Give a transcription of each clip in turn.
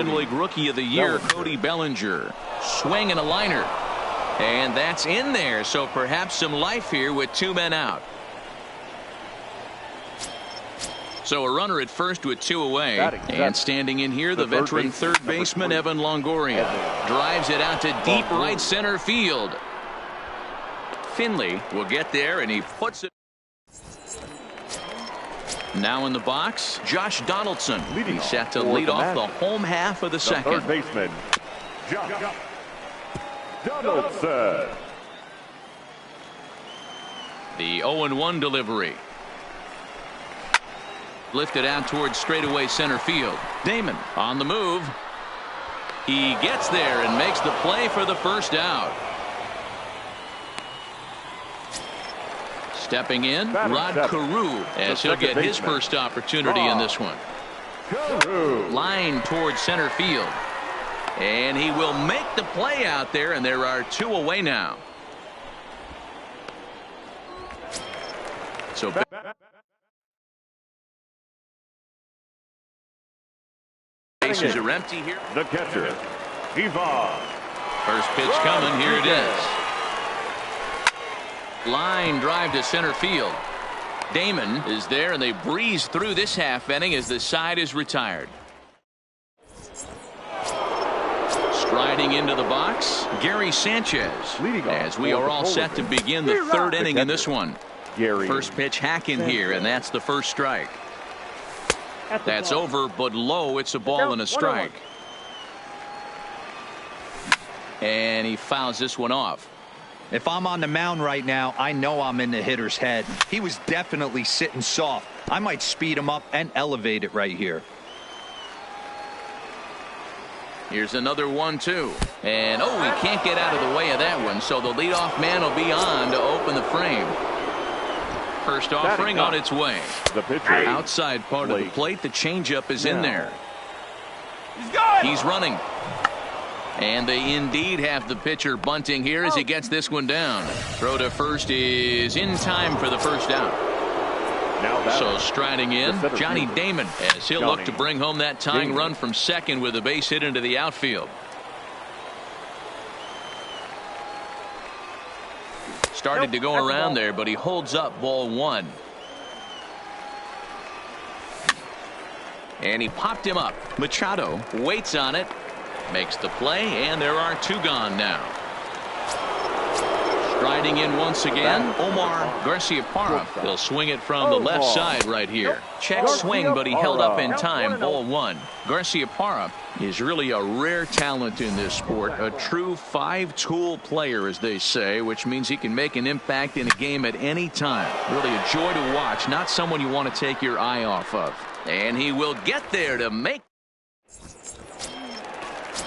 League Rookie of the Year, Cody Bellinger. Swing and a liner. And that's in there, so perhaps some life here with two men out. So a runner at first with two away. And standing in here, the veteran third baseman, Evan Longoria. Drives it out to deep right center field. Finley will get there, and he puts it. Now in the box, Josh Donaldson. He's set to lead off the home half of the second. Third baseman, Josh Donaldson. The 0-1 delivery. Lifted out towards straightaway center field. Damon on the move. He gets there and makes the play for the first out. Stepping in, Rod Carew, as he'll get his first opportunity in this one. Line towards center field. And he will make the play out there, and there are two away now. So bases are empty here. The catcher, Ivan. First pitch coming. Here it is. Line drive to center field. Damon is there, and they breeze through this half inning as the side is retired. Striding into the box, Gary Sanchez, as we are all set to begin the third inning in this one. First pitch hacking here, and that's the first strike. That's over, but low. It's a ball and a strike. And he fouls this one off. If I'm on the mound right now, I know I'm in the hitter's head. He was definitely sitting soft. I might speed him up and elevate it right here. Here's another 1-2. And oh, he can't get out of the way of that one, so the leadoff man will be on to open the frame. First offering on its way. The pitcher, outside part of the plate. The changeup is in there. He's running. And they indeed have the pitcher bunting here as he gets this one down. Throw to first is in time for the first out. So striding in, Johnny Damon, as he'll look to bring home that tying run from second with a base hit into the outfield. Started to go around there, but he holds up ball one. And he popped him up. Machado waits on it. Makes the play, and there are two gone now. Striding in once again, Omar Garciaparra. He'll swing it from the left side right here. Check swing, but he held up in time. Ball one. Garciaparra is really a rare talent in this sport. A true five-tool player, as they say, which means he can make an impact in a game at any time. Really a joy to watch. Not someone you want to take your eye off of. And he will get there to make.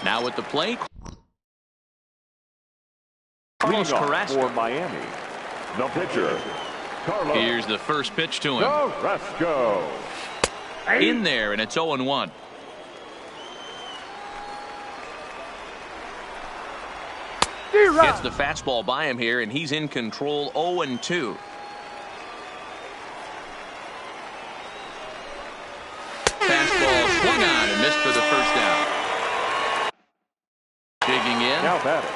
Now at the plate, Carlos Carrasco for Miami. The pitcher, Carlos. Here's the first pitch to him. Carrasco. In there, and it's 0-1. Gets the fastball by him here, and he's in control. 0-2. Fastball swung on and missed for the first down. Digging in. Now batting,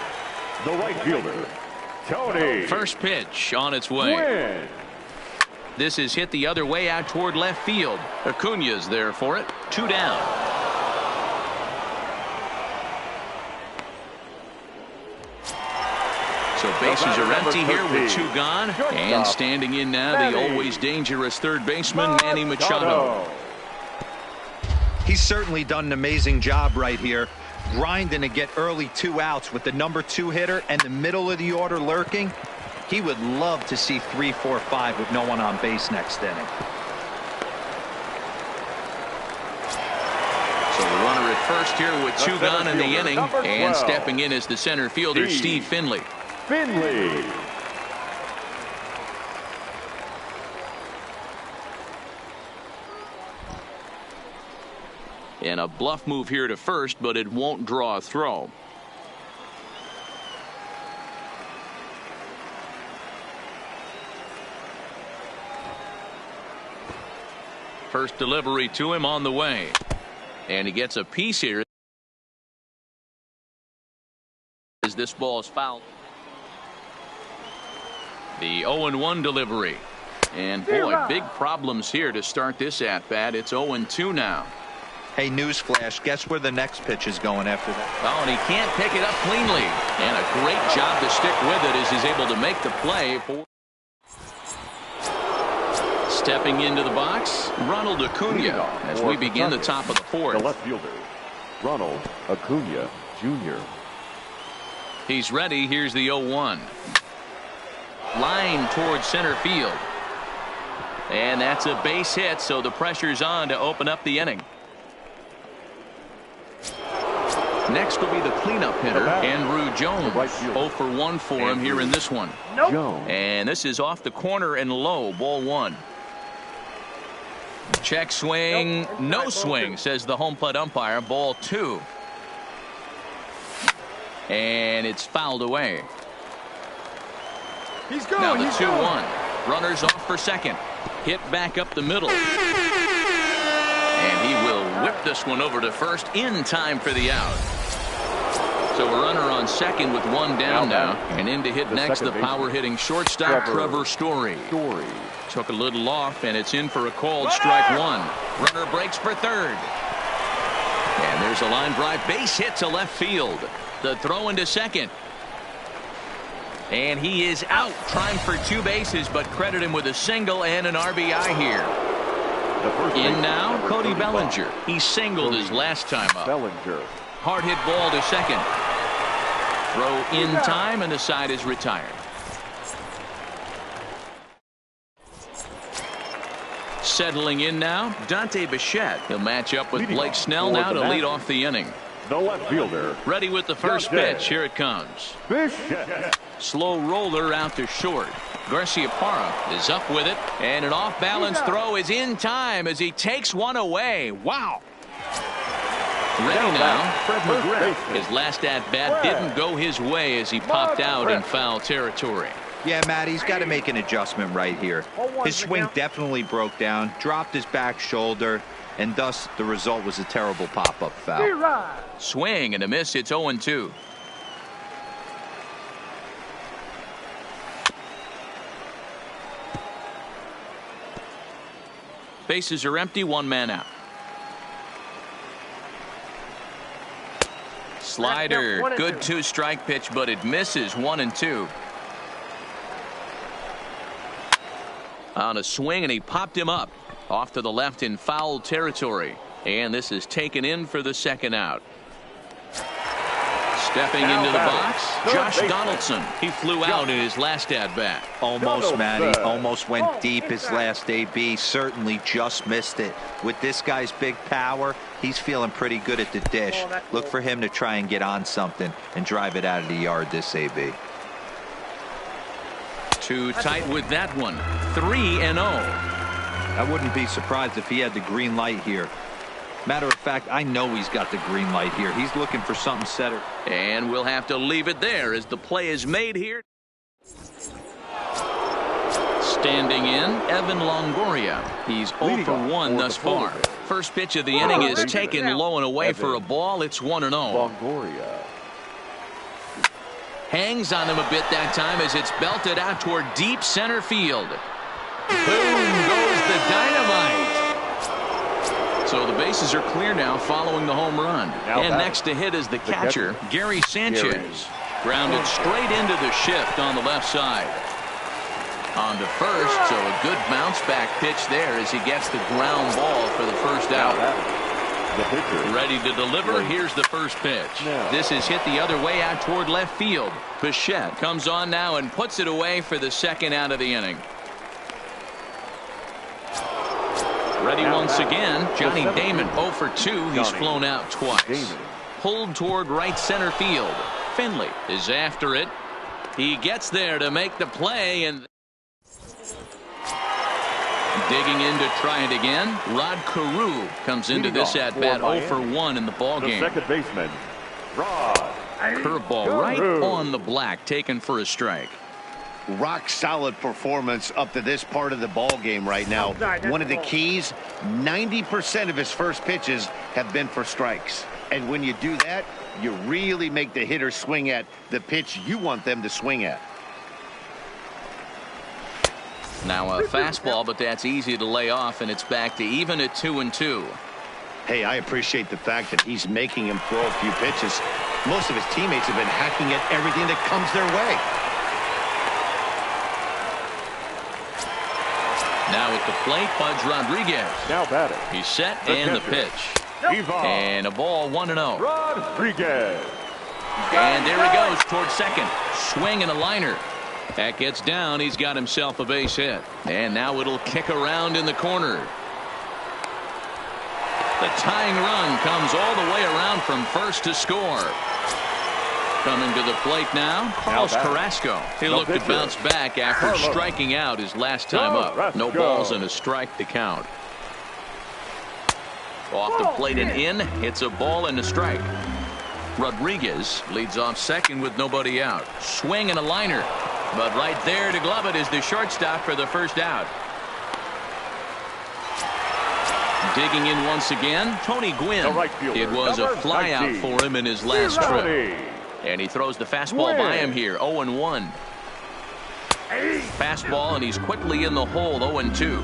the right fielder, Tony. First pitch on its way. Win. This is hit the other way out toward left field. Acuna's there for it. Two down. So bases are empty here with two gone. And standing in now, the always dangerous third baseman, Manny Machado. He's certainly done an amazing job right here, grinding to get early two outs with the number 2 hitter and the middle of the order lurking. He would love to see 3, 4, 5 with no one on base next inning. So the runner at first here with two gone in the inning, and stepping in as the center fielder, Steve Finley. Finley. And a bluff move here to first, but it won't draw a throw. First delivery to him on the way. And he gets a piece here. as this ball is fouled. The 0-1 delivery. And boy, big problems here to start this at bat. It's 0-2 now. Hey, newsflash, guess where the next pitch is going after that? Oh, and he can't pick it up cleanly. And a great job to stick with it as he's able to make the play. Stepping into the box, Ronald Acuna as we begin the top of the fourth. The left fielder, Ronald Acuna Jr. He's ready. Here's the 0-1. Line towards center field. And that's a base hit, so the pressure's on to open up the inning. Next will be the cleanup hitter, Andrew Jones. 0 for 1 for him here in this one. And this is off the corner and low, ball 1. Check swing, no swing, says the home plate umpire, ball 2. And it's fouled away. Now the 2-1. Runners off for second. Hit back up the middle. And he will whip this one over to first in time for the out. So a runner on second with one down now. And in to hit next, the power hitting shortstop Trevor Story. Took a little off, and it's in for a called strike 1. Runner breaks for third. And there's a line drive base hit to left field. The throw into second. And he is out, trying for 2 bases, but credit him with a single and an RBI here. In now, Cody Bellinger. He singled his last time up. Hard hit ball to second. Throw in time, and the side is retired. Settling in now, Dante Bichette. He'll match up with Blake Snell now to lead off the inning. The left fielder. Ready with the first pitch. Here it comes. Bichette. Slow roller out to short. Garciaparra is up with it, and an off-balance throw is in time as he takes one away. Wow. Ready now, Fred McGriff. His last at-bat didn't go his way as he popped out in foul territory. Yeah, Matt, he's got to make an adjustment right here. His swing definitely broke down, dropped his back shoulder, and thus the result was a terrible pop-up foul. Swing and a miss. It's 0-2. Bases are empty, 1 man out. Slider, good 2-strike pitch, but it misses. 1-2. On a swing, and he popped him up off to the left in foul territory, and this is taken in for the second out. Stepping into the box, Josh Donaldson. He flew out in his last at-bat. Almost, Matty. Almost went deep his last AB. Certainly just missed it. With this guy's big power, he's feeling pretty good at the dish. Look for him to try and get on something and drive it out of the yard this AB. Too tight with that one. 3-0. I wouldn't be surprised if he had the green light here. Matter of fact, I know he's got the green light here. He's looking for something setter. And we'll have to leave it there as the play is made here. Standing in, Evan Longoria. He's 0 for 1 thus far. First pitch of the inning is taken low and away for a ball. It's 1-0. Longoria. Hangs on him a bit that time as it's belted out toward deep center field. Boom goes the dynamite. So the bases are clear now following the home run. And next to hit is the catcher, Gary Sanchez. Grounded straight into the shift on the left side. On to first, so a good bounce back pitch there as he gets the ground ball for the first out. Ready to deliver. Here's the first pitch. This is hit the other way out toward left field. Bichette comes on now and puts it away for the second out of the inning. Ready once again, Johnny Damon 0 for 2. He's flown out twice. Pulled toward right center field. Finley is after it. He gets there to make the play, and digging in to try it again. Rod Carew comes into this at bat 0 for 1 in the ball game. Second baseman, Rod. Curveball right on the black, taken for a strike. Rock solid performance up to this part of the ball game right now. One of the keys, 90% of his first pitches have been for strikes. And when you do that, you really make the hitter swing at the pitch you want them to swing at. Now a fastball, but that's easy to lay off, and it's back to even at 2-2. Hey, I appreciate the fact that he's making him throw a few pitches. Most of his teammates have been hacking at everything that comes their way. Now at the plate, Pudge Rodriguez. Now batting. He's set, and the pitch. And a ball, 1-0. Rodriguez. And there he goes towards second. Swing and a liner. That gets down. He's got himself a base hit. And now it'll kick around in the corner. The tying run comes all the way around from first to score. Coming to the plate now, Carlos Carrasco. He looked to bounce back after striking out his last time up. No balls and a strike to count. Off the plate and in. It's a ball and a strike. Rodriguez leads off second with nobody out. Swing and a liner. But right there to glove it is the shortstop for the first out. Digging in once again, Tony Gwynn. It was a flyout for him in his last trip. And he throws the fastball by him here, 0-1. Fastball, and he's quickly in the hole, 0-2.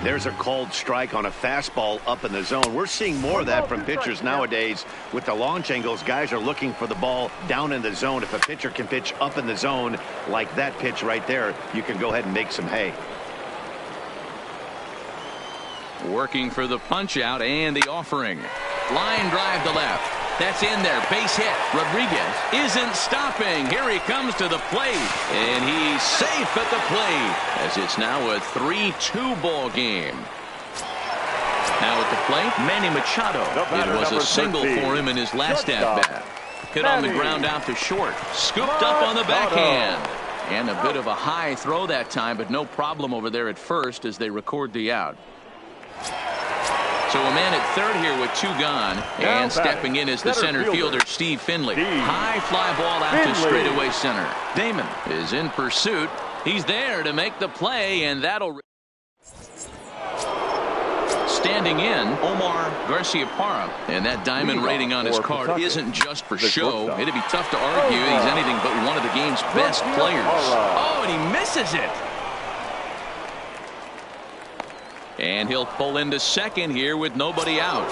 There's a called strike on a fastball up in the zone. We're seeing more of that from pitchers nowadays. With the launch angles, guys are looking for the ball down in the zone. If a pitcher can pitch up in the zone like that pitch right there, you can go ahead and make some hay. Working for the punch out and the offering. Line drive to left. That's in there. Base hit. Rodriguez isn't stopping. Here he comes to the plate. And he's safe at the plate as it's now a 3-2 ball game. Now at the plate, Manny Machado. It was a single for him in his last at-bat. Hit on the ground out to short. Scooped up on the backhand. And a bit of a high throw that time, but no problem over there at first as they record the out. So a man at third here with 2 gone, and stepping in is the center fielder, Steve Finley. High fly ball out to straightaway center. Damon is in pursuit. He's there to make the play, and that'll... Standing in, Omar Garciaparra, and that diamond rating on his card isn't just for show. It'd be tough to argue he's anything but one of the game's best players. Oh, and he misses it. And he'll pull into second here with nobody out.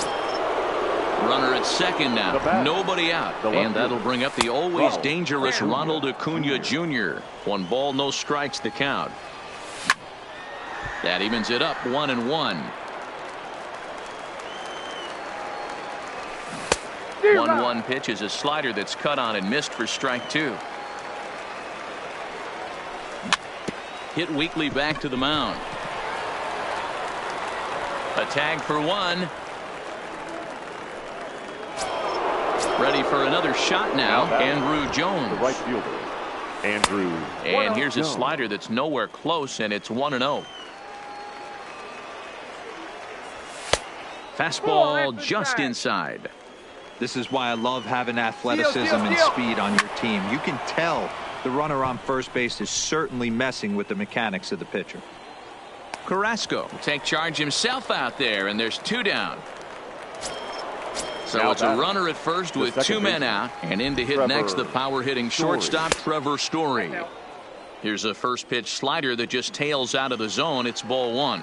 Runner at second now. Nobody out. And that'll bring up the always dangerous Ronald Acuna Jr. 1 ball, no strikes to count. That evens it up 1-1. 1-1 pitch is a slider that's cut on and missed for strike 2. Hit weakly back to the mound. A tag for 1. Ready for another shot now. Andrew Jones. The right fielder, Andrew. And here's a slider that's nowhere close, and it's 1-0. Fastball just inside. This is why I love having athleticism and speed on your team. You can tell the runner on first base is certainly messing with the mechanics of the pitcher. Carrasco will take charge himself out there, and there's 2 down. So it's a runner at first with 2 men out, and in to hit next the power-hitting shortstop Trevor Story. Here's a first pitch slider that just tails out of the zone. It's ball 1.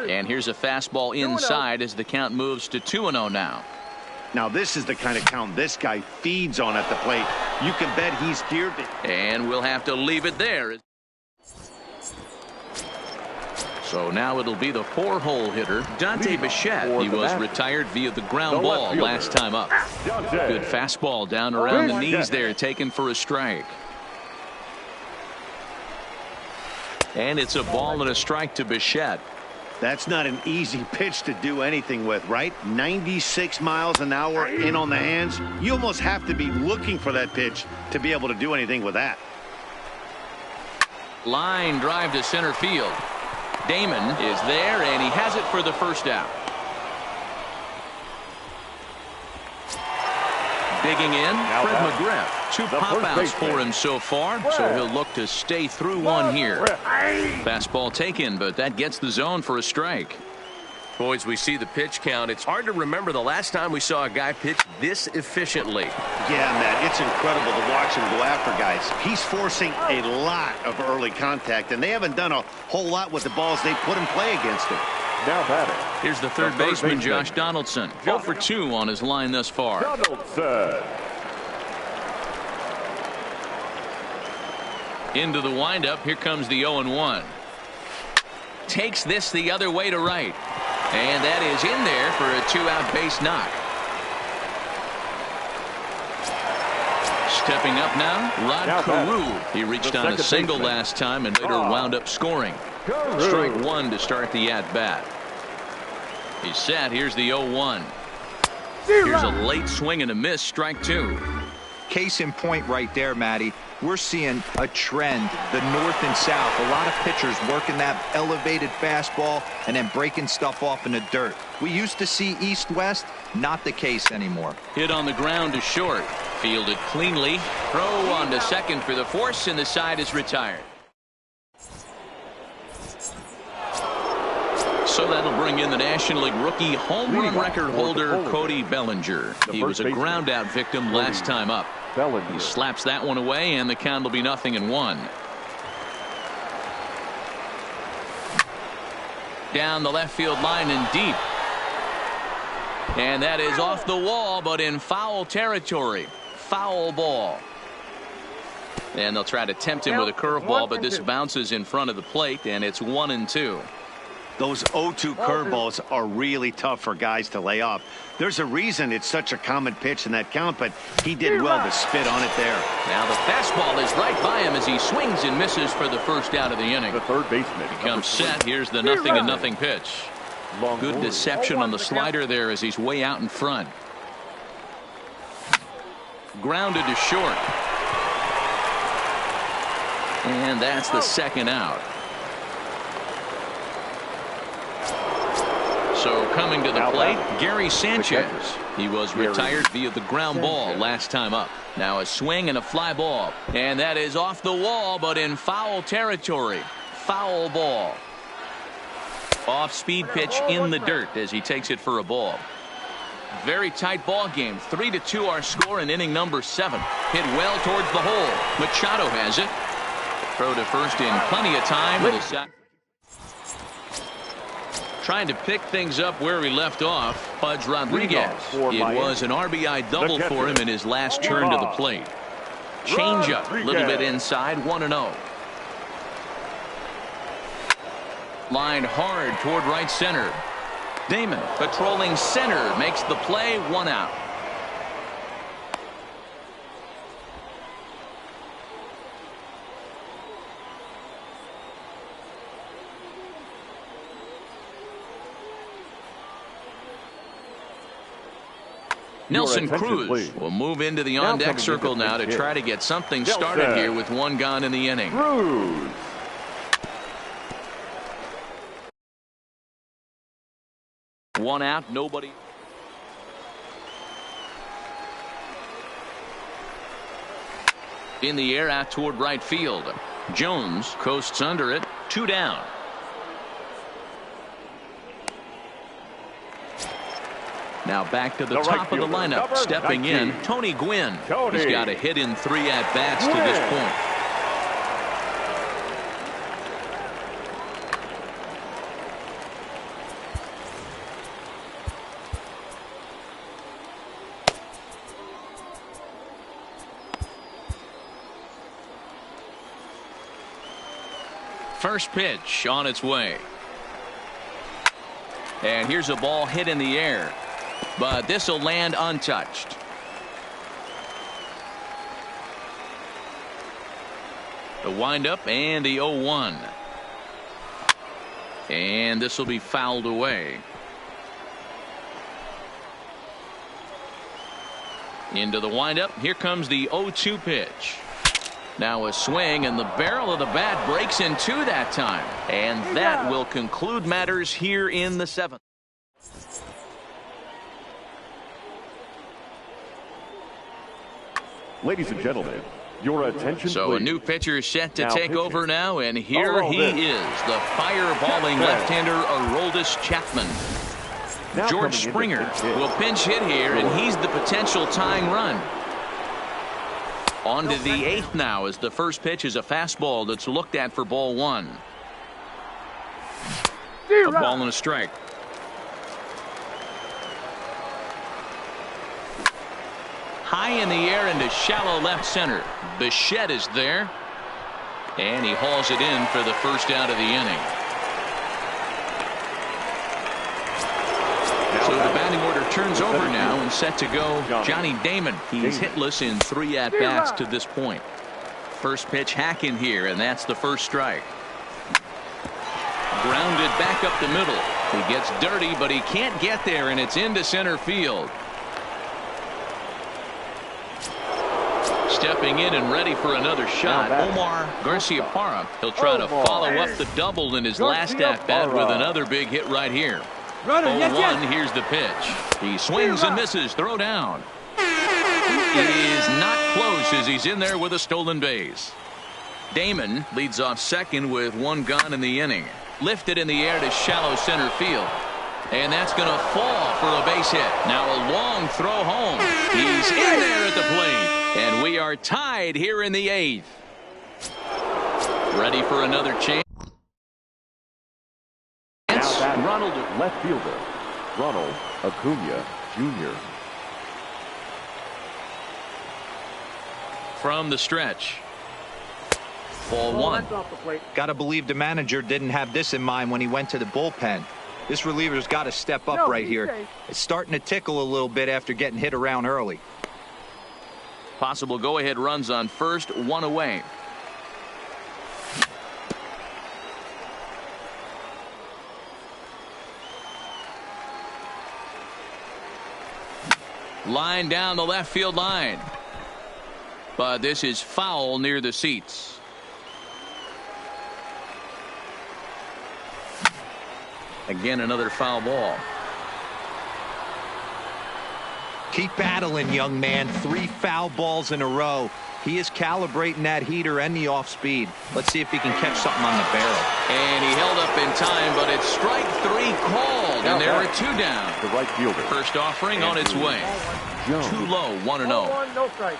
And here's a fastball inside as the count moves to 2-0 now. Now this is the kind of count this guy feeds on at the plate. You can bet he's geared to... And we'll have to leave it there. So now it'll be the 4-hole hitter, Dante Bichette. He was retired via the ground ball last time up. Good fastball down around the knees there, taken for a strike. And it's a ball and a strike to Bichette. That's not an easy pitch to do anything with, right? 96 miles an hour in on the hands. You almost have to be looking for that pitch to be able to do anything with that. Line drive to center field. Damon is there, and he has it for the first out. Digging in, Fred McGriff. 2 pop-outs for him so far, so he'll look to stay through 1 here. Fastball taken, but that gets the zone for a strike. Boys, we see the pitch count. It's hard to remember the last time we saw a guy pitch this efficiently. Yeah, Matt, it's incredible to watch him go after guys. He's forcing a lot of early contact, and they haven't done a whole lot with the balls they put in play against him. Now batting. Here's the third baseman, Josh Donaldson. 0 for 2 on his line thus far. Donaldson. Into the windup. Here comes the 0-1. Takes this the other way to right. And that is in there for a 2-out base knock. Stepping up now, Rod Carew. He reached on a single last time and later wound up scoring. Strike one to start the at-bat. He's set. Here's the 0-1. Here's a late swing and a miss. Strike two. Case in point right there, Matty. We're seeing a trend, the north and south. A lot of pitchers working that elevated fastball and then breaking stuff off in the dirt. We used to see east-west, not the case anymore. Hit on the ground to short. Fielded cleanly. Throw on to second for the force, and the side is retired. So that'll bring in the National League rookie home run record holder Cody Bellinger. He was a ground out victim last time up. He slaps that one away, and the count will be 0-1. Down the left field line and deep. And that is off the wall, but in foul territory. Foul ball. And they'll try to tempt him with a curveball, but this bounces in front of the plate, and it's 1-2. Those 0-2 curveballs are really tough for guys to lay off. There's a reason it's such a common pitch in that count, but he did well to spit on it there. Now the fastball is right by him as he swings and misses for the first out of the inning. The third baseman Becomes set. Here's the 0-0 pitch. Good deception on the slider there as he's way out in front. Grounded to short. And that's the second out. So coming to the plate, Gary Sanchez. He was retired via the ground ball last time up. Now a swing and a fly ball. And that is off the wall, but in foul territory. Foul ball. Off-speed pitch in the dirt as he takes it for a ball. Very tight ball game. 3-2 our score in inning number 7. Hit well towards the hole. Machado has it. Throw to first in plenty of time. With a trying to pick things up where he left off. Pudge Rodriguez. It was an RBI double for him in his last turn to the plate. Changeup, a little bit inside, 1-0. Line hard toward right center. Damon patrolling center makes the play, 1 out. Nelson Cruz will move into the on-deck circle now to try to get something started here with 1 gone in the inning. Cruz. One out, nobody. In the air out toward right field. Jones coasts under it. 2 down. Now back to the top of the lineup. Stepping in, Tony Gwynn. He's got a hit in 3 at-bats to this point. First pitch on its way. And here's a ball hit in the air. But this will land untouched. The windup and the 0-1. And this will be fouled away. Into the windup. Here comes the 0-2 pitch. Now a swing, and the barrel of the bat breaks in 2 that time. And that will conclude matters here in the 7th. Ladies and gentlemen, your attention, so please. A new pitcher is set to take over now, and here he is, the fireballing left-hander Aroldis Chapman. George Springer will pinch hit here, and he's the potential tying run. On to the 8th now, as the first pitch is a fastball that's looked at for ball 1. A ball and a strike. High in the air into shallow left center. Bichette is there, and he hauls it in for the first out of the inning. So the batting order turns over now and set to go Johnny Damon. He's hitless in 3 at-bats to this point. First pitch hack in here, and that's the first strike. Grounded back up the middle. He gets dirty, but he can't get there, and it's into center field. Stepping in and ready for another shot, Omar Garciaparra. He'll try to follow up the double in his last at-bat with another big hit right here. 0-1, here's the pitch. He swings and misses, throw down. He is not close as he's in there with a stolen base. Damon leads off second with 1 gone in the inning. Lifted in the air to shallow center field. And that's going to fall for a base hit. Now a long throw home. He's in there at the plate. And we are tied here in the 8th. Ready for another chance. Ronald, left fielder, Ronald Acuna Jr. From the stretch. Ball 1. Gotta believe the manager didn't have this in mind when he went to the bullpen. This reliever's got to step up right here. It's starting to tickle a little bit after getting hit around early. Possible go-ahead runs on first, 1 away. Line down the left field line. But this is foul near the seats. Again, another foul ball. Keep battling, young man. 3 foul balls in a row. He is calibrating that heater and the off speed. Let's see if he can catch something on the barrel. And he held up in time, but it's strike 3 called, and there are 2 down. The right fielder. First offering on its way. Too low, 1-0. No strike.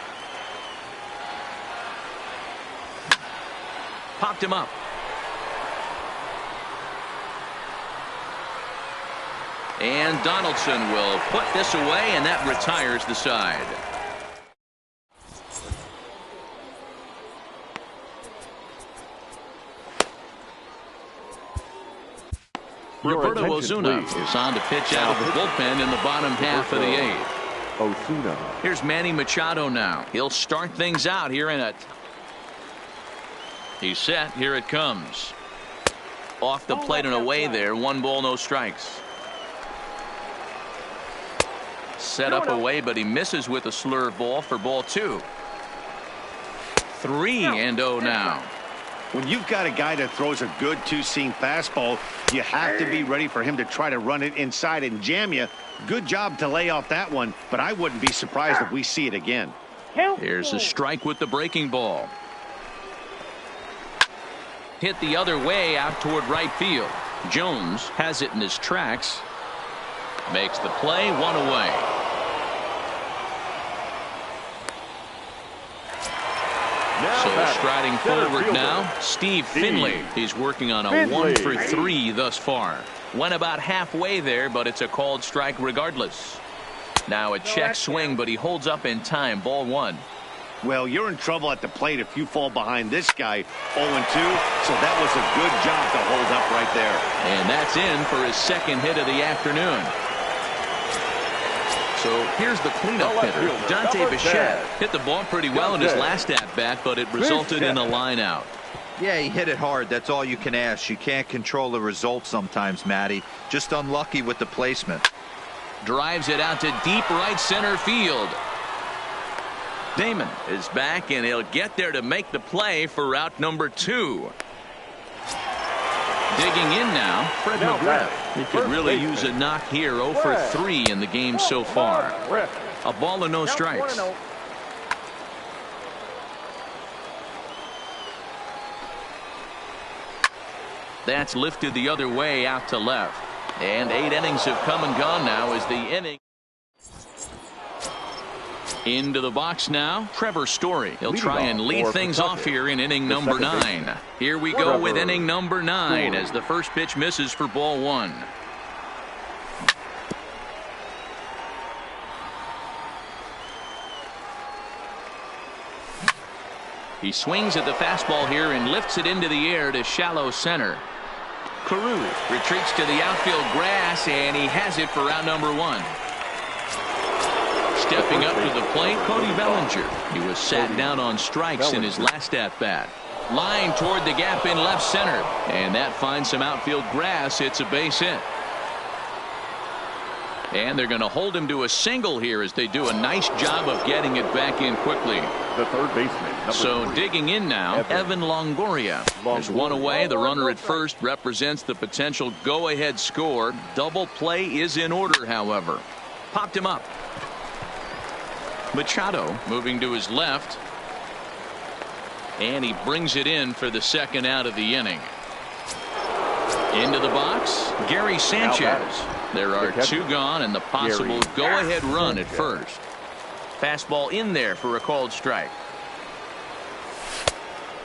Popped him up. And Donaldson will put this away, and that retires the side. Roberto Osuna is on to pitch out of the bullpen in the bottom half of the 8th. Osuna. Here's Manny Machado now. He'll start things out here in it. He's set. Here it comes. Off the plate and away there. 1 ball, no strikes. Set up away, but he misses with a slurve ball for ball 2. 3-0 now. When you've got a guy that throws a good 2-seam fastball, you have to be ready for him to try to run it inside and jam you. Good job to lay off that one, but I wouldn't be surprised if we see it again. Here's a strike with the breaking ball. Hit the other way out toward right field. Jones has it in his tracks. Makes the play, 1 away. So striding forward now, Steve Finley. He's working on a 1 for 3 thus far. Went about halfway there, but it's a called strike regardless. Now a check swing, but he holds up in time. Ball 1. Well, you're in trouble at the plate if you fall behind this guy. 0-2, so that was a good job to hold up right there. And that's in for his 2nd hit of the afternoon. So here's the cleanup hitter, Dante Bichette. Hit the ball pretty well in his last at-bat, but it resulted in a line out. Yeah, he hit it hard. That's all you can ask. You can't control the result sometimes, Matty. Just unlucky with the placement. Drives it out to deep right center field. Damon is back, and he'll get there to make the play for out number 2. Digging in now, Fred McGriff. He could really use a knock here. 0 for 3 in the game so far. A ball and no strikes. That's lifted the other way out to left. And 8 innings have come and gone now as the inning. Into the box now, Trevor Story. He'll try and lead things off here in inning number 9. Here we go with inning number 9 as the first pitch misses for ball 1. He swings at the fastball here and lifts it into the air to shallow center. Carew retreats to the outfield grass, and he has it for out number 1. Stepping up to the plate, Cody Bellinger. He was sat down on strikes in his last at-bat. Line toward the gap in left center, and that finds some outfield grass. It's a base hit. And they're going to hold him to a single here as they do a nice job of getting it back in quickly. The third baseman. So 3. Digging in now, Evan Longoria. There's one away. The runner at first represents the potential go-ahead score. Double play is in order, however. Popped him up. Machado moving to his left. And he brings it in for the second out of the inning. Into the box, Gary Sanchez. There are 2 gone and the possible go-ahead run at first. Fastball in there for a called strike.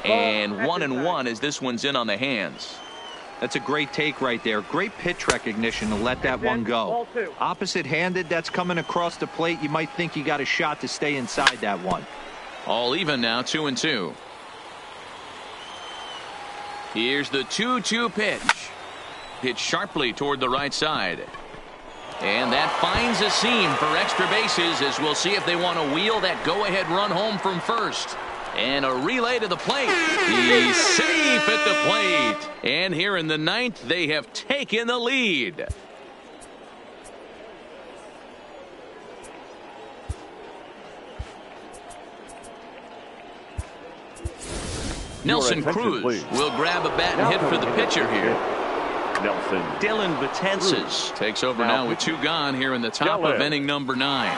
And 1-1 as this one's in on the hands. That's a great take right there. Great pitch recognition to let that one go. Opposite-handed, that's coming across the plate. You might think you got a shot to stay inside that one. All even now, 2-2. Here's the 2-2 pitch. Hit sharply toward the right side. And that finds a seam for extra bases as we'll see if they want to wheel that go-ahead run home from first. And a relay to the plate. He's safe at the plate. And here in the 9th, they have taken the lead. Nelson Cruz will grab a bat and hit for the pitcher here. Nelson. Dylan Betances takes over now with 2 gone here in the top of inning number 9.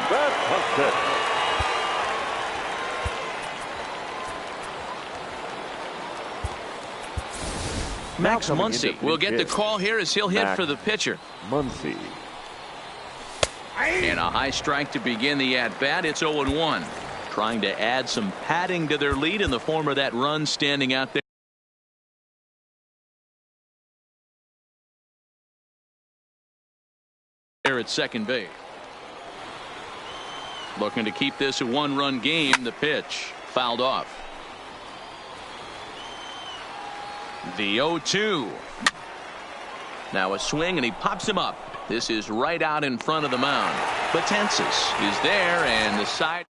Max Muncy will get the call here as he'll hit for the pitcher. Muncy. And a high strike to begin the at-bat. It's 0-1. Trying to add some padding to their lead in the form of that run standing out there at second base. Looking to keep this a 1-run game. The pitch fouled off. The 0-2. Now a swing and he pops him up. This is right out in front of the mound. Betances is there and the side.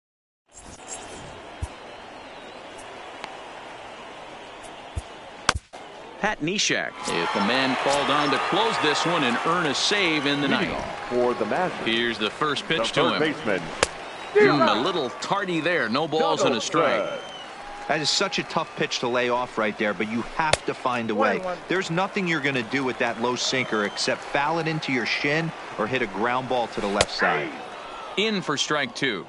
Pat Neshek is the man called on to close this one and earn a save in the ninth. For the Masters. Here's the first pitch to him. Baseman. A little tardy there. No balls and a strike. That is such a tough pitch to lay off right there, but you have to find a way. There's nothing you're going to do with that low sinker except foul it into your shin or hit a ground ball to the left side. In for strike 2.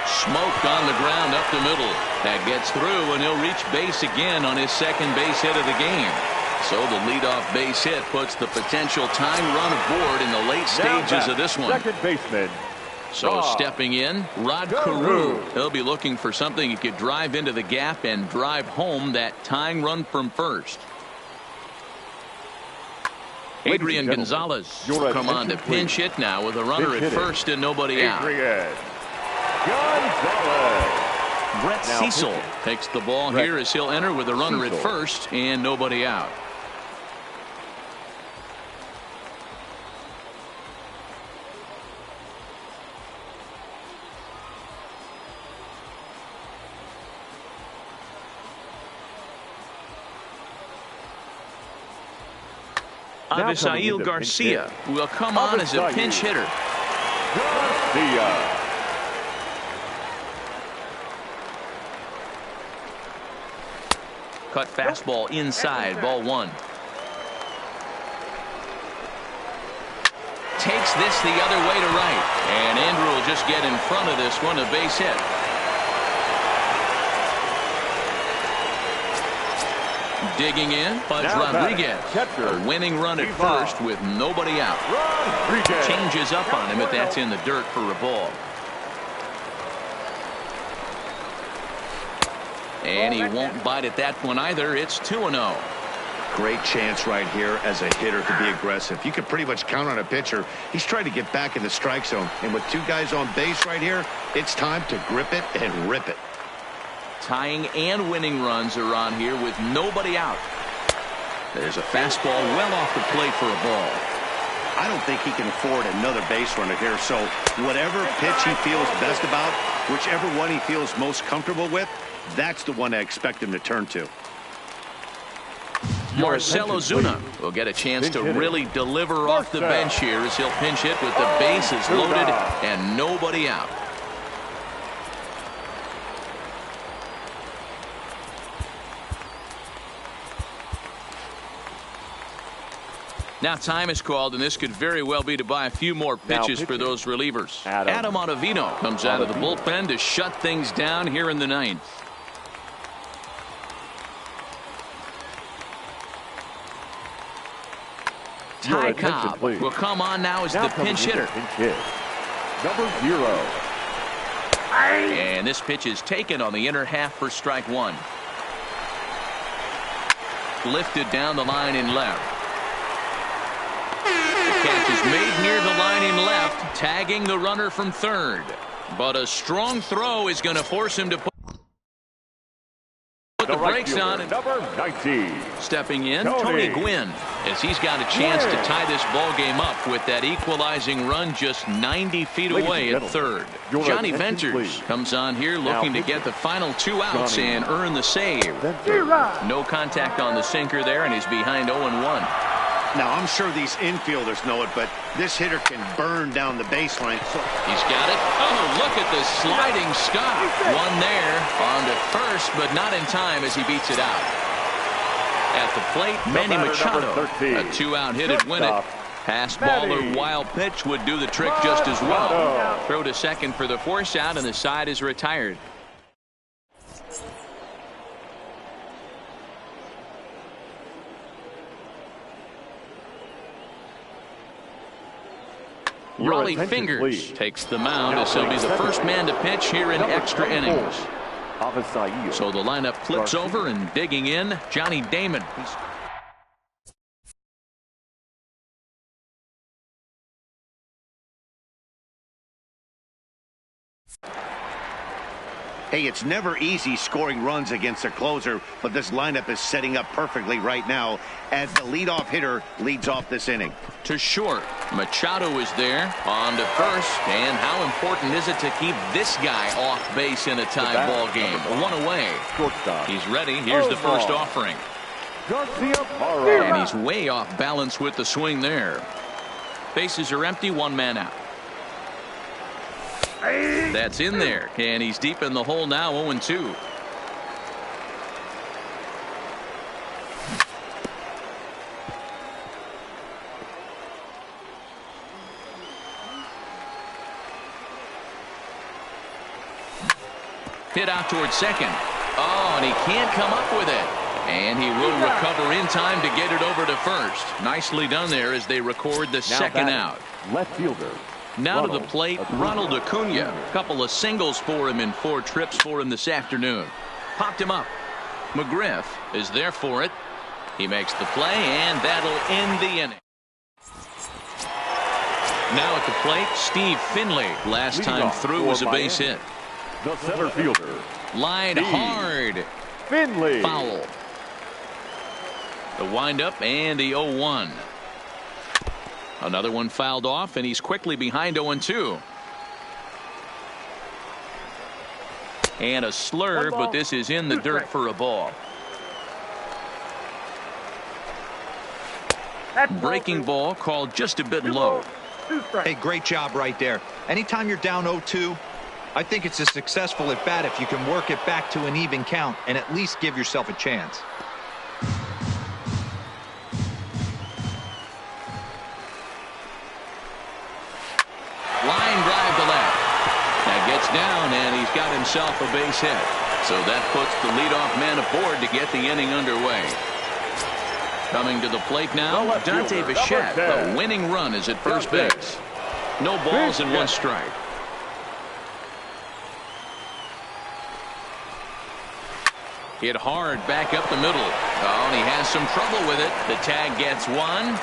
Smoke on the ground up the middle. That gets through, and he'll reach base again on his second base hit of the game. So the leadoff base hit puts the potential tying run aboard in the late stages of this one. Second baseman. So stepping in, Rod Carew. He'll be looking for something he could drive into the gap and drive home that tying run from first. Adrian Gonzalez come on to pinch hit now with a runner at first and nobody out. Gonzalez. Brett Cecil takes the ball here as he'll enter with a runner at first and nobody out. Avisail Garcia will come on as a pinch hitter. Garcia. Cut fastball inside, ball 1. Takes this the other way to right. And Andrew will just get in front of this one, a base hit. Digging in, Pudge Rodriguez. A winning run at first with nobody out. Changes up on him if that's in the dirt for a ball. And he won't bite at that one either. It's 2-0. Great chance right here as a hitter to be aggressive. You can pretty much count on a pitcher. He's trying to get back in the strike zone. And with two guys on base right here, it's time to grip it and rip it. Tying and winning runs are on here with nobody out. There's a fastball well off the plate for a ball. I don't think he can afford another base runner here. So whatever pitch he feels best about, whichever one he feels most comfortable with, that's the one I expect him to turn to. Marcell Ozuna will get a chance to really deliver off the bench here as he'll pinch hit with the bases loaded and nobody out. Now time is called, and this could very well be to buy a few more pitches for those relievers. Adam Ottavino comes out of the bullpen to shut things down here in the ninth. Ty Cobb will come on now as the pinch hitter. Number 0. And this pitch is taken on the inner half for strike one. Lifted down the line in left. The catch is made near the line in left, tagging the runner from third. But a strong throw is going to force him to put the brakes on. And number 19. Stepping in, Tony Gwynn, as he's got a chance to tie this ball game up with that equalizing run just 90 feet away at third. Johnny Venters comes on here looking to get the final 2 outs and earn the save. No contact on the sinker there, and he's behind 0-1. Now, I'm sure these infielders know it, but this hitter can burn down the baseline. He's got it. Oh, look at the sliding stop. One there on to first, but not in time as he beats it out. At the plate, Manny Machado. A 2-out hit at win it. Pass ball or wild pitch would do the trick just as well. Throw to second for the force out, and the side is retired. Raleigh Fingers takes the mound as he'll be the first man to pitch here in extra innings. So the lineup flips over, and digging in, Johnny Damon. Hey, it's never easy scoring runs against a closer, but this lineup is setting up perfectly right now as the leadoff hitter leads off this inning. To short, Machado is there on to first, and how important is it to keep this guy off base in a tie ball game? One away. He's ready. Here's the first offering. And he's way off balance with the swing there. Bases are empty, 1 man out. That's in there, and he's deep in the hole now, 0-2. Hit out towards second. Oh, and he can't come up with it. And he will recover in time to get it over to first. Nicely done there as they record the second out. Left fielder. Now to the plate, Ronald Acuna. A couple of singles for him in 4 trips for him this afternoon. Popped him up. McGriff is there for it. He makes the play, and that'll end the inning. Now at the plate, Steve Finley. Last time through was a base hit. The center fielder. Lined hard. Finley. Foul. The windup and the 0-1. Another one fouled off, and he's quickly behind 0-2. And a slurve, but this is in the dirt for a ball. Breaking ball called just a bit low. Hey, great job right there. Anytime you're down 0-2, I think it's a successful at bat if you can work it back to an even count and at least give yourself a chance. Line drive to left. That gets down, and he's got himself a base hit. So that puts the leadoff man aboard to get the inning underway. Coming to the plate now, Dante fielder, Bichette. number 10. The winning run is at first base. No balls and one strike. Hit hard back up the middle. Oh, and he has some trouble with it. The tag gets one.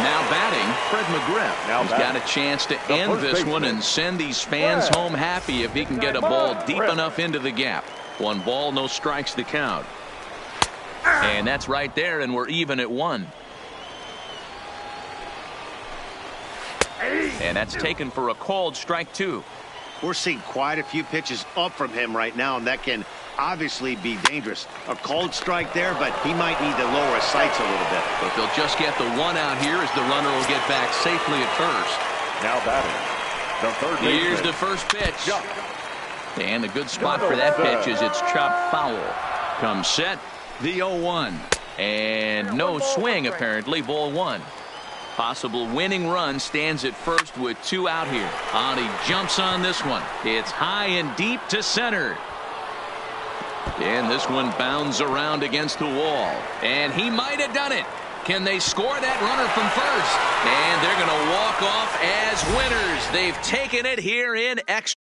Now batting, Fred McGriff. He's got a chance to end this one and send these fans home happy if he can get a ball deep enough into the gap. 1 ball, no strikes to count. And that's right there, and we're even at 1. And that's taken for a called strike 2. We're seeing quite a few pitches up from him right now, and that can obviously be dangerous. A called strike there, but he might need to lower his sights a little bit. But they'll just get the 1 out here as the runner will get back safely at first. Now batting, the third baseman. Here's the first pitch. And a good spot for that pitch is it's chopped foul. Comes set, the 0-1. And no swing apparently, ball 1. Possible winning run stands at first with 2 out here. And he jumps on this one. It's high and deep to center. And this one bounds around against the wall. And he might have done it. Can they score that runner from first? And they're going to walk off as winners. They've taken it here in extra.